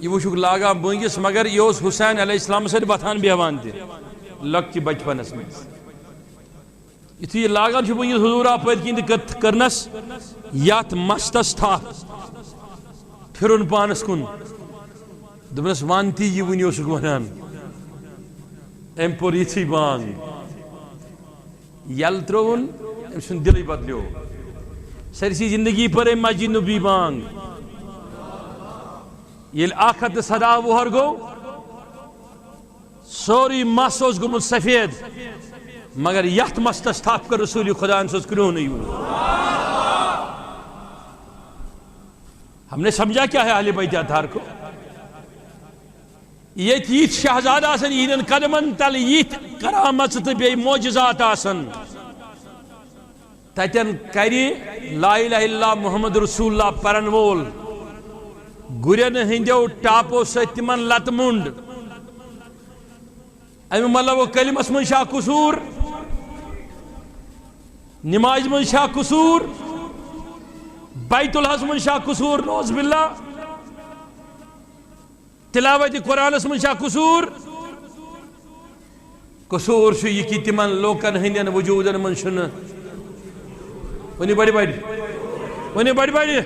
یہ وٕچھُکھ لاگان بٲنگِس مگر یہ اوس حسین علیہ السلام سۭتۍ وۄتھان بیٚہوان تہِ لۄکچہِ بچپنس منٛز یتھُے یہ لاگان چھُ بٲنگِس حضوٗر آو پٔتۍ کِنۍ تہٕ کٔرنس یتھ مستس تھپھ پھرُن پانس کُن دوٚپنس ون تی یہِ وٕنہِ اوسُکھ ونان أمۍ پوٚر یِژھٕے بانگ یلہٕ ترٛووُن أمۍ سُنٛد دِلٕے بدلیو سٲرسٕے زندگی پٔر أمۍ مسجد نبی بانگ ییٚلہِ 117 وُہر گوٚو سورُے مس اوس گوٚمُت سفید مگر یتھ مستس تھپھ کٔر رسول خدا سُہ اوس کرٛہُنٕے ہم نے سمجھا کیا ہے اہل بیت اطہار کو یت یت شہزاد آسن یہندین قدمن تل یت کرامت تو بی معجزات آسن تتن کری لا الہ الا اللہ محمد رسول اللہ پرن وول گرین ہندیو ٹاپو ست تمن لت منڈ امی مطلب کلمس من شاہ قصور نماز من شاہ قصور بیت الحس من شاہ قصور نوز باللہ تلاوت قرآن من شاہ قصور قصور چھُ یہِ کہِ تِمن لوکن ہندین وجودن من چھُنہٕ ونی بڑی بڑی ونی بڑی بڑی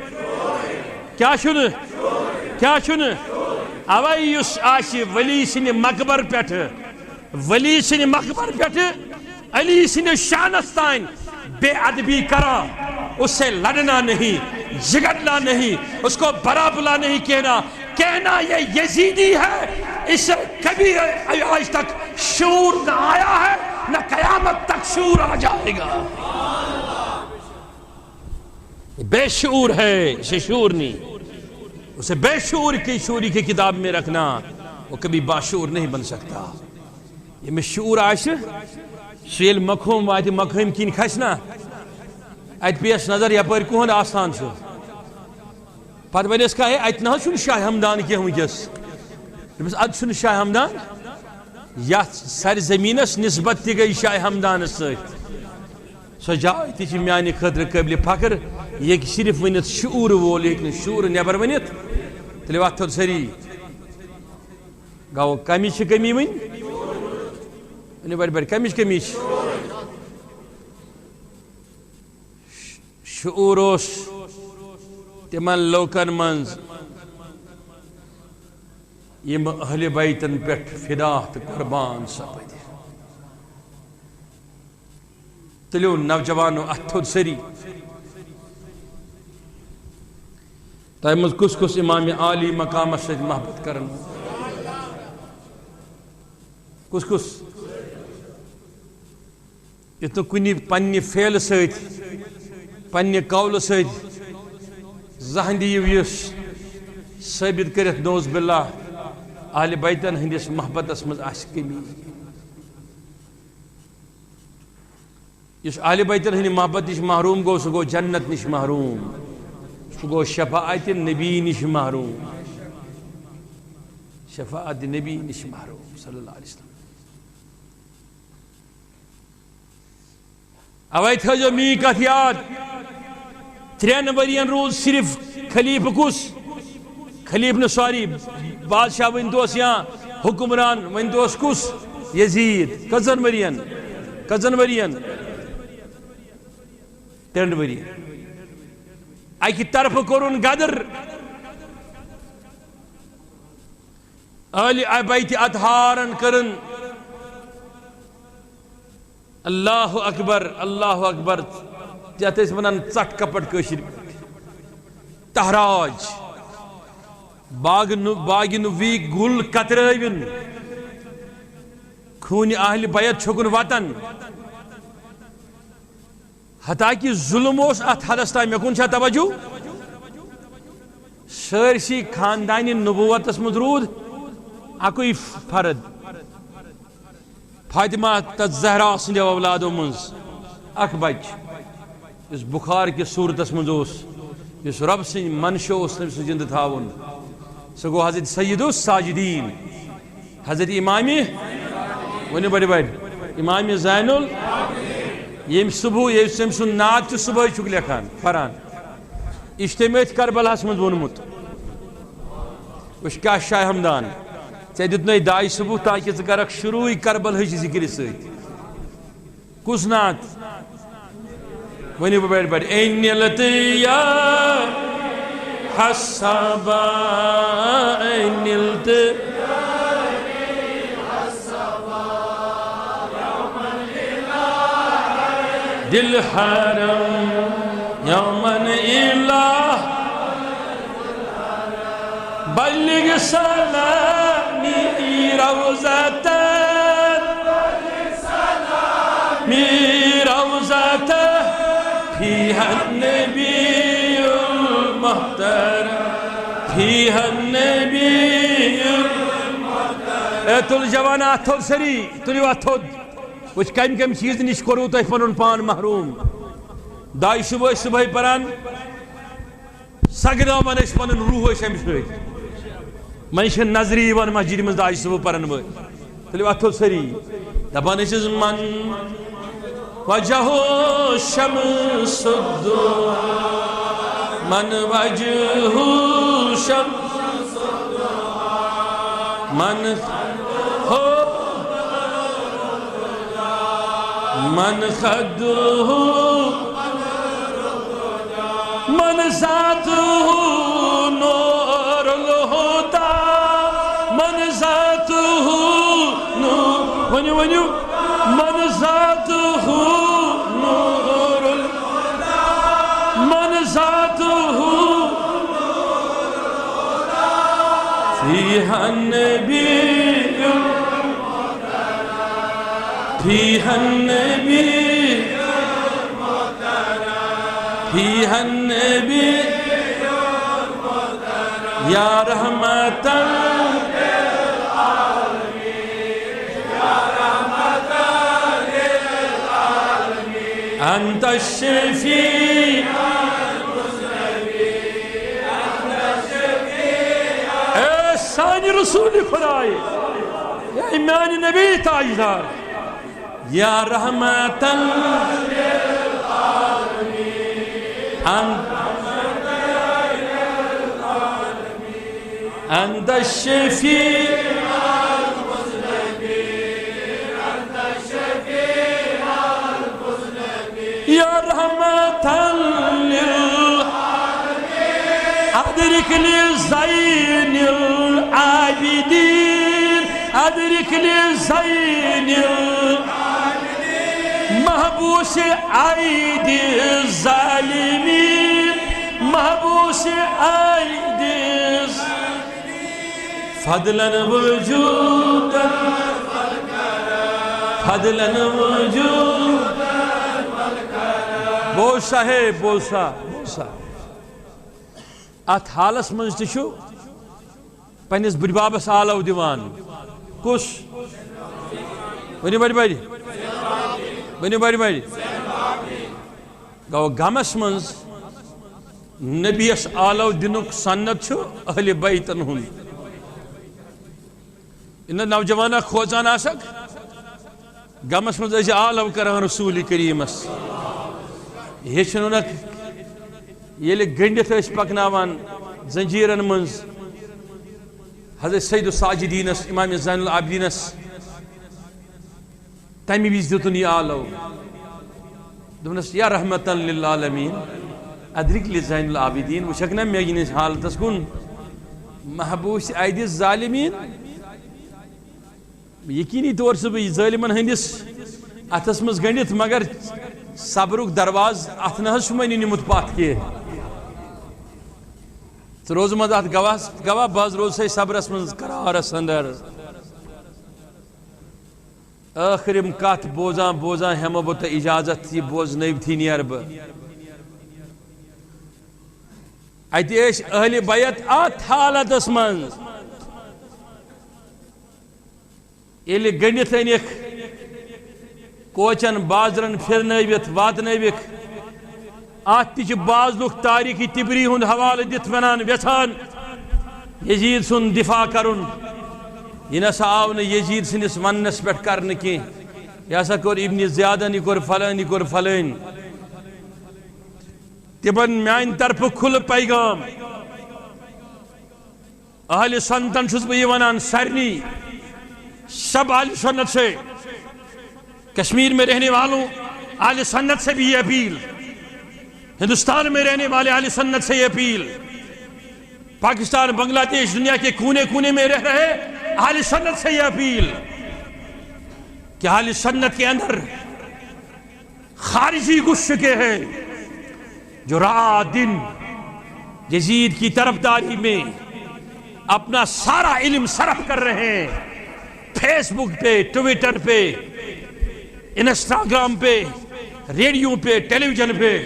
کیا چھُنہٕ اوے یُس آسہِ ولی سٕنٛدِ مقبر پٮ۪ٹھ علی سٕنٛدِس شانس تام بے ادبی کرا اس سے لڑنا نہیں جھگڑنا نہیں اس کو برا بلا نہیں کہنا یہ یزیدی ہے اس سے کبھی آج تک شعور نہ آیا ہے نہ قیامت تک شعور آ جائے گا بے شعور ہے اسے شعور نہیں اسے بے شعور کی شعوری کی کتاب میں رکھنا وہ کبھی باشعور نہیں بن سکتا یہ میں شعور آش سیل مکھوم وات مکھوم کین کھسنا ات پیش نظر یپر کہن آسان چھُ پتہ ونس کہ ات نہ چھُنہٕ شاہ ہمدان کینٛہہ ونکس دپس اد چھُنہٕ شاہ ہمدان یتھ سر زمینس نسبت تہِ گئی شاہ ہمدانس سۭتۍ سۄ جاے تہِ چھِ میانہِ خٲطرٕ قٲبلِ فخر یہِ ہیٚکہِ صرف ؤنِتھ شعور وول یہِ ہیٚکہِ نہٕ شعور نٮ۪بر ؤنِتھ تیٚلہِ وتھ تھوٚد سٲری گوٚو کمِچ چھِ کمی وۄنۍ بڑِ بڑِ کمِچ کمی چھِ شعور اوس تمن لوکن منز یم اہل بیتن پٮ۪ٹھ فدا تہٕ قربان سپدِ تُلِو نوجوانو اتھ تھوٚد سٲری تۄہہِ منٛز کُس کُس امام عالی مقامس سۭتۍ محبت کرن کُس کُس یُتھ نہٕ کُنہِ پننہِ فعلہٕ سۭتۍ پننہِ قولہٕ سۭتۍ زانٛہہ دِیِو یُس ثٲبت کٔرِتھ نوز باللہ اہل بیتن ہندس محبتس منٛز آسہِ کمی یُس اہل بیتن ہندِ محبت نِش محروم گوٚو سُہ گوٚو جنت نِش محروم سُہ گوٚو شفاعت نبی نِش محروم شفاعت نبی نِش محروم صلی اللہ علیہ وسلم اوے تھٲیزیو میٛٲنۍ کتھ یاد 3 ؤرین روٗد صرف خلیفہٕ کُس خلیفہٕ نہٕ سوری بادشاہ ؤنۍتوس یا حکمران ؤنۍتوس کُس یزیٖد کٔژن ؤرین 3 ؤری اکہِ طرفہٕ کوٚرُن غدر اہلِ بیتِ اطہارن کٔرٕن اللہ اکبر یتھ ٲسۍ ونان ژٹھ کپٹ کٲشِر تہراج باغن وی گُل کترٲوِن خوٗنہِ اہلِ بیت چھُکُن وطن حتاکہِ ظُلم اوس اتھ حدس تام مےٚ کُن چھا توجہ سٲرسٕے خاندانہِ نبوتس منٛز روٗد اکُے فرد فاطمہ تتھ زہرا سٕنٛدیو اولادو منٛز اکھ بچہِ یُس بُخار کِس صوٗرتس منٛز اوس اس رب سن منشو اس تم سجند تھاون سو گو حضرت سید الساجدین حضرت امامی ونی بڑی بڑی امام زین یم صبح یہ سم سن نات چھ صبح چھ لکھان فران اجتماع کربلا من وونمت وش کیا شاہ ہمدان ے دتنے دائی صبح تاکہ ژٕ کرکھ شروع کربل ہچ ذکر ست کس نات ونی بڑی بڑی این التیا حسبا این التیا دل حرم یومن الہ بلغ سلامی روزتا روزتا فیہا النبی المحترم فیہا النبی المحترم ایتول جوانا اتھول سری تلیو اتھود وچ کم کم چیز نش کرو تو پنن پان محروم دائی صبح صبح پران سگنا من پنن روح ام ست من نظری ون مسجد من دائی صبح پران و تلیو اتھو سری دپان من وجہ شمس الدعا من وجہ شمس الدعا من ہو من خده من ذاته نور الهدى من ذاته نور ونيو من ذاته نور الهدى من ذاته نور الهدى فيها النبي فيها النبي فيها النبي يا رحمة للعالمين يا رحمة للعالمين أنت الشفيع المذنبين أنت الشفيع ثاني رسول خداي يا إمام النبي تاجدار یا رحمت للعالمین انت الشفیع المذنبین انت الشفیع المذنبین یا رحمت للعالمین ادرک لزین العابدین ادرک لزین محبوس عیدی الظالمین محبوس عیدی فضلا وجودا فضلا وجودا بوسا ہے بوسا بوسا ات حالس من تشو پنس بڑبابس آلو دیوان کس ونی بڑی بڑی ونی بڑی بڑی گو غمس من نبیس آلو دنک سنت چھو اہل بیتن ہن ان نوجوانہ کھوزان آسک غمس من ایسے آلو کران رسول کریمس یہ چھنونک یہ گنڈت اس پکناوان زنجیرن من حضرت سید الساجدین امام زین العابدین تمی ویز دیتن یہ آلو دونس یا رحمتا للعالمین ادرک لزین العابدین وشکنا میگین اس حالتس کن محبوس عید الظالمین یقینی طور سے بھی ظالمن ہندس اتس مز گنڈت مگر صبرک درواز اتنا شمینی نمت پات کے روز مز ات گواہ باز روز سے صبرس من قرارس اندر آخرم کت بوزان بوزان ہم بت اجازت یہ بوز نب تھی نیر بہ اتیش اہل بیت ات حالتس من یل گنڈت انک کوچن بازرن پھرنوت واتنوک آت تیچ باز لوگ تاریخی تبری ہند حوالہ دت ونان ویسان یزید سن دفاع کرن یہ نسا آو نے یزید سنس ونس پہ کرنے کی یہ سا کور ابن زیادن یہ کور فلان یہ کور فلان تبن میان طرف کھل پیغام اہل سنتن چھس بہ یہ ونان سارنی سب اہل سنت سے کشمیر میں رہنے والوں اہل سنت سے بھی یہ اپیل ہندوستان میں رہنے والے اہل سنت سے یہ اپیل پاکستان بنگلہ دیش دنیا کے کونے کونے میں رہ رہے اہل سنت سے یہ اپیل کہ اہل سنت کے اندر خارجی گھس چکے ہیں جو رات دن یزید کی طرفداری میں اپنا سارا علم صرف کر رہے ہیں فیس بک پہ ٹویٹر پہ انسٹاگرام پہ ریڈیو پہ ٹیلی ویژن پہ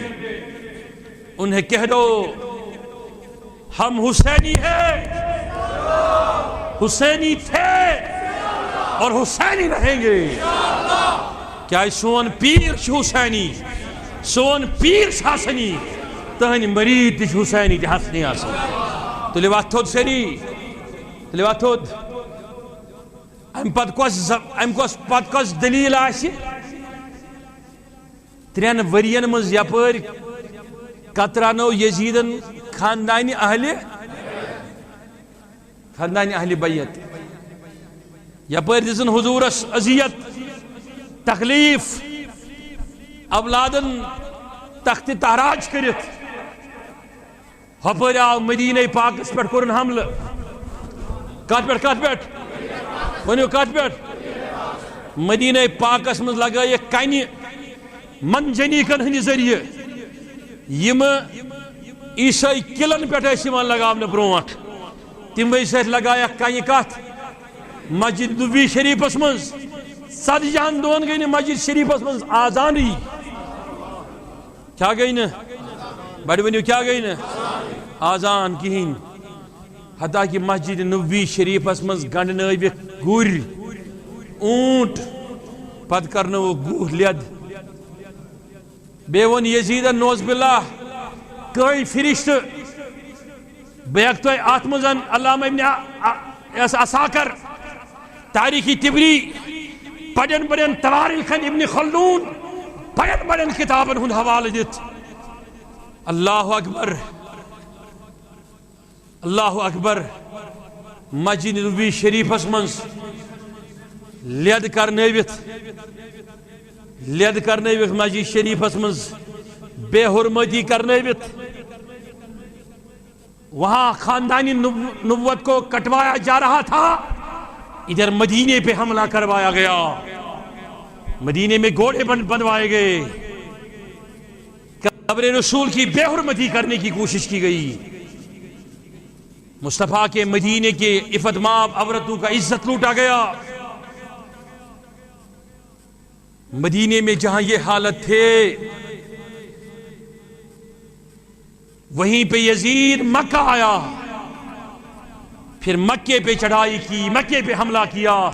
انہیں کہہ دو ہم حسینی ہیں حسینی تھے اور حسینی رہیں گے کیا سون پیر حسینی سون پیر ساسنی تہن مرید تش حسینی تہ ہسنی آسن تلی وات تھود سری تلی وات تھود ام پت کس دلیل آسی ترین ورین مز یپر قطرانو یزیدن خاندانی اہل بیت یپر دزن حضورس اذیت تکلیف اولادن تخت تاراج کرت ہپر آو مدینہ پاکس پہ کورن حملہ کت پہ ونیو کت پہ مدینہ پاکس مز لگائے کنہ منجنیکن ہند ذریعہ یم عیسائی قلعن پہ لگانے برونٹ تمے ست لگایا کنہ کت مسجد نبوی شریفس مز 7 جہن دون گئی مسجد شریفس مز آزانی کیا گئی نا بڑی ونیو کیا گئی نا آزان کہین حتیٰ کہ مسجد نبوی شریفس مز گنڈنوک گر اونٹ پت کرنو گوہ لید بے ون یزیدن نوز باللہ کوئی فرشت بیک تو آت مزن علامہ ابن عساکر تاریخی تبری بڑن بڑن تواریخن ابن خلدون بڑن بڑن کتابن ہند حوالہ دت اللہ اکبر اللہ اکبر مسجد نبوی شریفس مز لید کرنوت مسجد شریفس مز بے حرمتی کرنوت وہاں خاندانی نبوت کو کٹوایا جا رہا تھا ادھر مدینے پہ حملہ کروایا گیا مدینے میں گھوڑے بنوائے گئے قبر رسول کی بے حرمتی کرنے کی کوشش کی گئی مصطفیٰ کے مدینے کے عفت مآب عورتوں کا عزت لوٹا گیا مدینے میں جہاں یہ حالت تھے وہیں پہ یزید مکہ آیا پھر مکے پہ چڑھائی کی مکے پہ حملہ کیا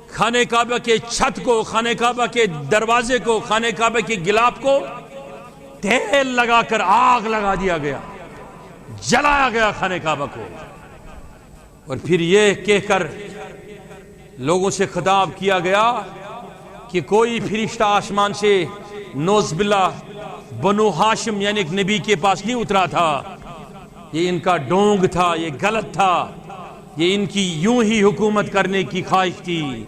خانہ کعبہ کے چھت کو خانہ کعبہ کے دروازے کو خانہ کعبہ کے گلاف کو تیل لگا کر آگ لگا دیا گیا جلایا گیا خانہ کعبہ کو اور پھر یہ کہہ کر لوگوں سے خطاب کیا گیا کہ کوئی فرشتہ آسمان سے نوز باللہ بنو ہاشم یعنی ایک نبی کے پاس نہیں اترا تھا یہ ان کا ڈونگ تھا یہ غلط تھا یہ ان کی یوں ہی حکومت کرنے کی خواہش تھی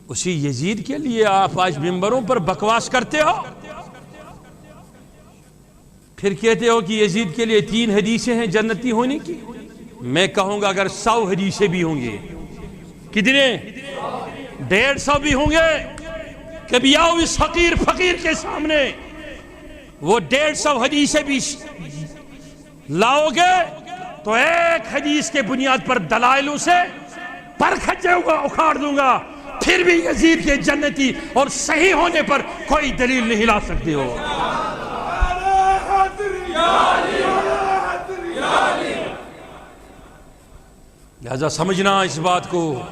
اسی یزید کے لیے آپ آج ممبروں پر بکواس کرتے ہو پھر کہتے ہو کہ یزید کے لیے 3 حدیثیں ہیں جنتی ہونے کی میں کہوں گا اگر 100 حدیثیں بھی ہوں گے کتنے 150 بھی ہوں گے کبھی آؤ اس فقیر کے سامنے وہ 150 حدیثیں بھی لاؤ گے تو ایک حدیث کے بنیاد پر دلائلوں سے پر کھجے گا اکھاڑ دوں گا پھر بھی یزید کے جنتی اور صحیح ہونے پر کوئی دلیل نہیں لا سکتے ہو لہذا سمجھنا اس بات کو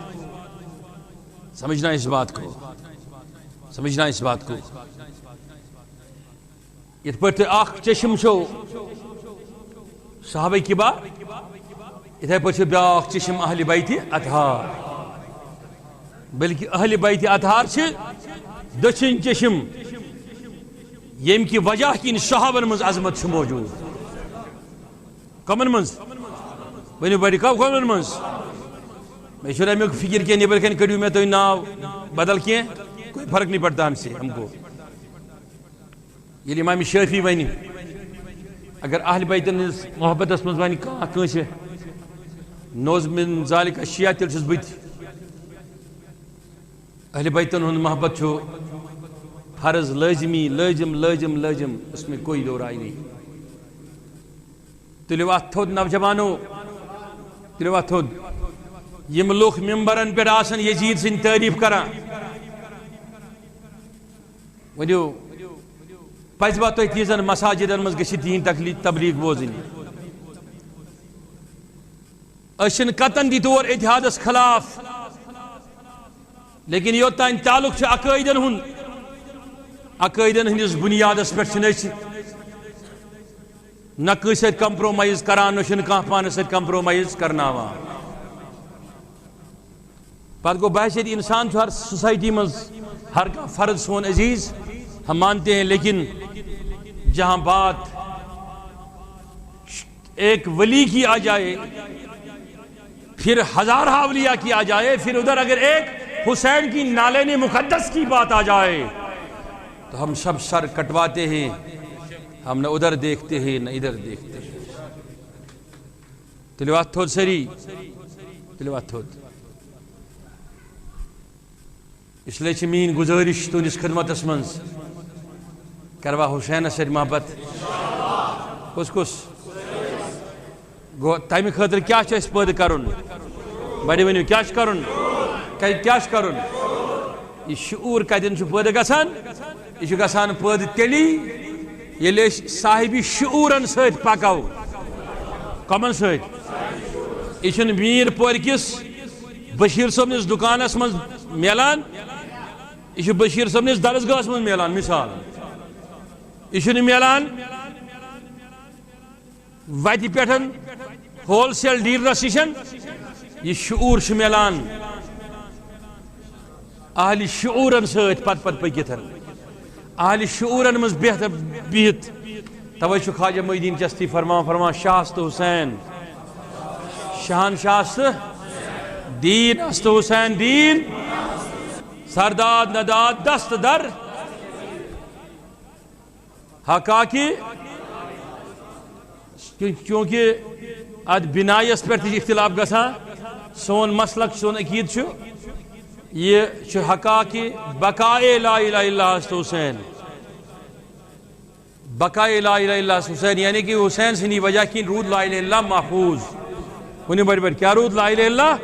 سمجھنا اس بات کو، سمجھنا اس بات کو. یت پہ اخ چشم چھو صحابہ کبار، اتھے پہ بیاکھ چشم اہل بیت اطہار، بلکہ اہل بیت اطہار دچھن چشم یم کی وجہ کن صحابن مز عظمت موجود. کمن مز ونیو بڑی کمن مز میں چھوڑا امیک فکر کیا نیبر کن کڑیو میں تو ناو بدل کیا کوئی فرق نہیں پڑتا ہم سے. ہم کو یہ امام شافعی ونی اگر اہل بیت محبت اس مز ونی کنس نوز من ذالک اشیاء تیل چھس بت اہل بیتن ہند محبت چھو فرض لازمی لازم لازم لازم، اس میں کوئی دو رائے نہیں. تلیو ات تھود نوجوانو، تلیو ات تھود یم لوگ ممبرن پہ آسن یزید سن تعریف کران، ونیو پز با تھی تیزن مساجدن مز گژھِ تہند تبلیغ بوزنی. اشن قطن دی طور اتحادس خلاف، لیکن یوتان تعلق عقائدن ہند، عقائدن ہندس بنیادس پہ نہ کس سۭتۍ کمپرومائز کران، نہ کانٛہہ پانس سۭتۍ کمپرومائز کرناوان. پتہ گو بحثیت انسان ہر سوسائٹی مز ہر کانٛہہ فرد سون عزیز ہم مانتے ہیں، لیکن جہاں بات ایک ولی کی آ جائے، پھر ہزارہ اولیاء کی آ جائے، پھر ادھر اگر ایک حسین کی نالین مقدس کی بات آ جائے تو ہم سب سر کٹواتے ہیں. ہم نہ ادھر دیکھتے ہیں نہ ادھر دیکھتے ہیں. تلیوات تھود سری، تلیوات تھود. اس لیے چھ مین گزارش تہندس خدمتس منز کروا حسین سۭتۍ محبت. کس کس گو تمہ خاطر کیا چھ پٲدٕ کرُن؟ بڑِ ؤنِو کیا چھ کرُن؟ کیا چھ کرُن؟ یہ شعور کتٮ۪ن چھُ پٲدٕ گژھان؟ یہ چھُ گژھان پٲدٕ تیٚلی ییٚلہِ أسۍ صاحبِ شعوٗرن سۭتۍ پکو. کمن سۭتۍ؟ یہ چھُنہٕ میٖر پورِ کِس بشیر صٲبنِس دُکانس منٛز میلان، یہ چھُ بشیر صٲبنِس درسگاہس منٛز میلان. مثال یہ چھُنہٕ میلان وتہِ پٮ۪ٹھ ہول سیل ڈیلرس نِش. یہ شعور چھُ میلان اہل شعورن سۭتۍ پتہٕ پٔکِتھ، اہل شعورن مز بہتر بہت. توے چھُ خواجہ معین الدین چشتی فرمان شاہست حسین شہن شاہست دین است حسین دین سرداد نداد دست در حقاقی. کیونکہ اد بنائیس پہ اختلاف گژھان. سون مسلک سون عقید چھُ یہ چھُ حقاقی بقائے لا الہ الا است حسین، بقائے لا الہ الا است حسین، یعنی کہ حسین سنی وجہ کن رود لا الہ الا محفوظ. ونی بڑی بڑی کیا رود لا الہ الا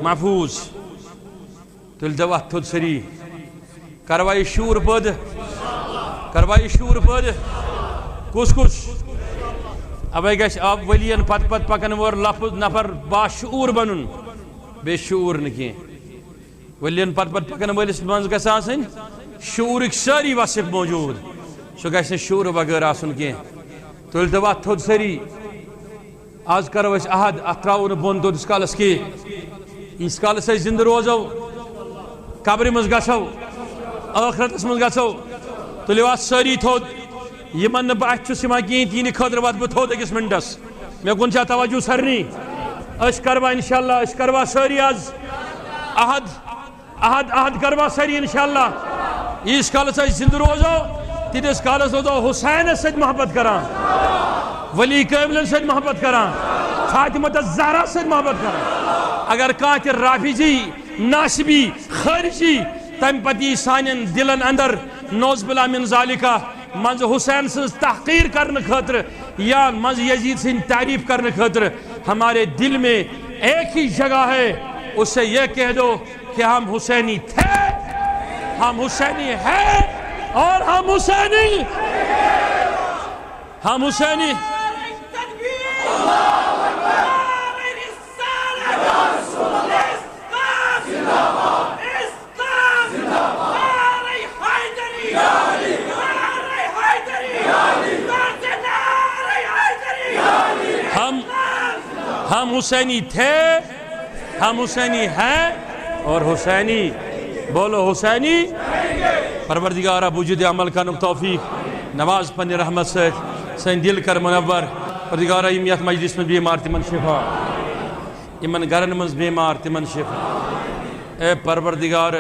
محفوظ. تل دو ات تھود سری کروائی شعور پد، کروائی شعور پد. کس کس ابے گژھِ اب ولین پت پت پکن وول لفظ نفر با شعور بنن، بے شعور نہ کینٛہہ. ولین پت پت پکن وٲلِس منٛز گژھِ آسٕنۍ شعورٕکۍ سٲری وصف موجود، سُہ گژھِ نہٕ شعور بغٲر آسُن کینٛہہ. تُلۍ تو اتھ تھوٚد سٲری. آز کرو أسۍ عہد، اتھ ترٛاوو نہٕ بۄن توٚتس کالس کینٛہہ. ییٖتِس کالس أسۍ زِندٕ روزو، قبرِ منٛز گژھو، ٲخرتس منٛز گژھو. تُلِو اتھ سٲری تھوٚد. یمن نہٕ بہٕ اتھِ چھُس یِوان کِہیٖنۍ تِہنٛدِ خٲطرٕ واتہٕ بہٕ تھوٚد أکِس مِنٹس. مےٚ کُن چھا توجہ سارنٕے؟ أسۍ کروا انشاءاللہ، أسۍ کروا سٲری آز عہد، عہد عہد کروا ساری انشاءاللہ. ییٖتِس کالس أسۍ زِندٕ روزو تیٖتِس کالس روزو حسینس سۭتۍ محبت کران، ولی کاملن سۭتۍ محبت کران، فاطمہ الزہرا سۭتۍ محبت کران. اگر کانٛہہ تہِ رافضی ناصبی خارجی تمہِ پتہٕ یی سانٮ۪ن دلن اندر نوز باللہ من ذالکہ منٛز حسین سٕنٛز تحقیر کرنہٕ خٲطرٕ یا منٛز یزید سٕنٛدۍ تعریف کرنہٕ خٲطرٕ، ہمارے دل میں ایک ہی جگہ ہے. اس سے یہ کہہ دو کہ ہم حسینی تھے، ہم حسینی ہیں اور ہم حسینی، ہم حسینی. ہم حسینی تھے، ہم حسینی ہیں، اور حسینی بولو حسینی پروردگارہ بوجود عمل کرنک توفیق نواز پنہ رحمت سن دل کر منور پروردگارہ یم یتھ مجلس من بیمار تمن شفا یمن گرن من بیمار تمن شفا اے پروردگار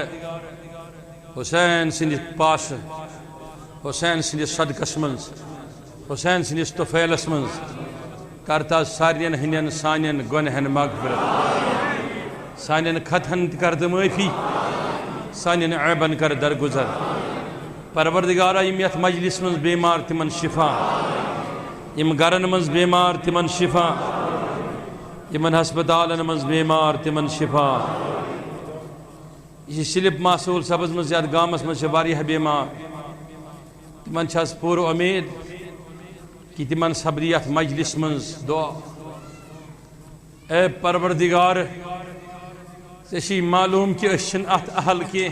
حسین سندس پاس حسین سندس صدقس من حسین سندس طفیلس من کرتا سارین ہنین سانین گنہن مغفرت سانین خطہن کر معافی سانین عیبن کر درگزر پروردگارہ یم یتھ مجلس من بیمار تمن شفا یم گرن من بیمار تمن شفا یمن ہسپتالن من بیمار تمن شفا یہ سلپ محصول سبز من زیادہ گامس من واریاہ بیمار تمن چھس پور امید کہ تمن صبری یتھ مجلس من دعا اے پروردگار ژے معلوم کہ اس چھن ات اہل کی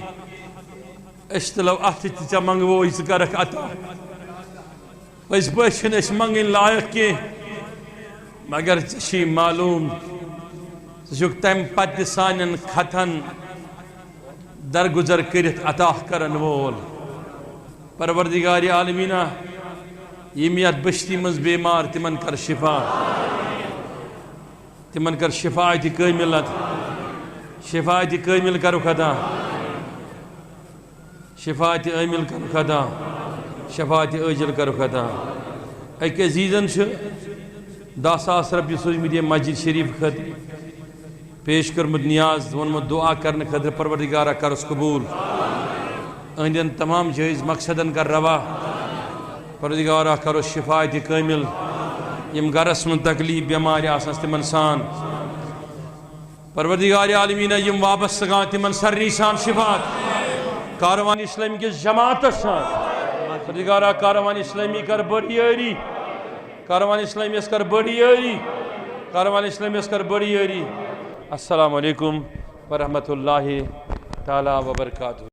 اس تلو ات ژے منگو ژٕ کرکھ عطا پٔزۍ پٲٹھۍ چھِنہٕ أسۍ منگن لائق کی مگر ژے معلوم ژٕ چھُکھ تمہِ پتہٕ تہِ سانٮ۪ن خطن درگزر کرت عطا کرن وول پروردگار عالمینہ یم یتھ بستی من بیمار تمن کر شفا تمن کر شفاعت کاملت شفاعت کامل کرو عطا شفاعت عامل کرو عطا شفاعت عاجل کرو عطا اک عزیزن 10,000 رۄپیہِ سوٗزمٕتۍ ییٚمہِ مسجد شریف خٲطرٕ پیش کرمت نیاز وونمت دعا کرنے خاطر پروردگارہ کرس قبول اہندین تمام جائز مقصدن کر روا پروردگارہ کرس شفاعت کامل یم گرس من تکلیف بیمار آسان تمن سان پروردگار عالمینہ یم وابستہ گان تمن سرنی سان شفاعت کاروان اسلامی کس جماعت سان پروردگارہ کاروان اسلامی کر بڑی یاری کاروان اسلامی اس کر بڑی یاری کاروان اسلامی اس کر بڑی یاری السلام علیکم ورحمۃ اللہ تعالی وبرکاتہ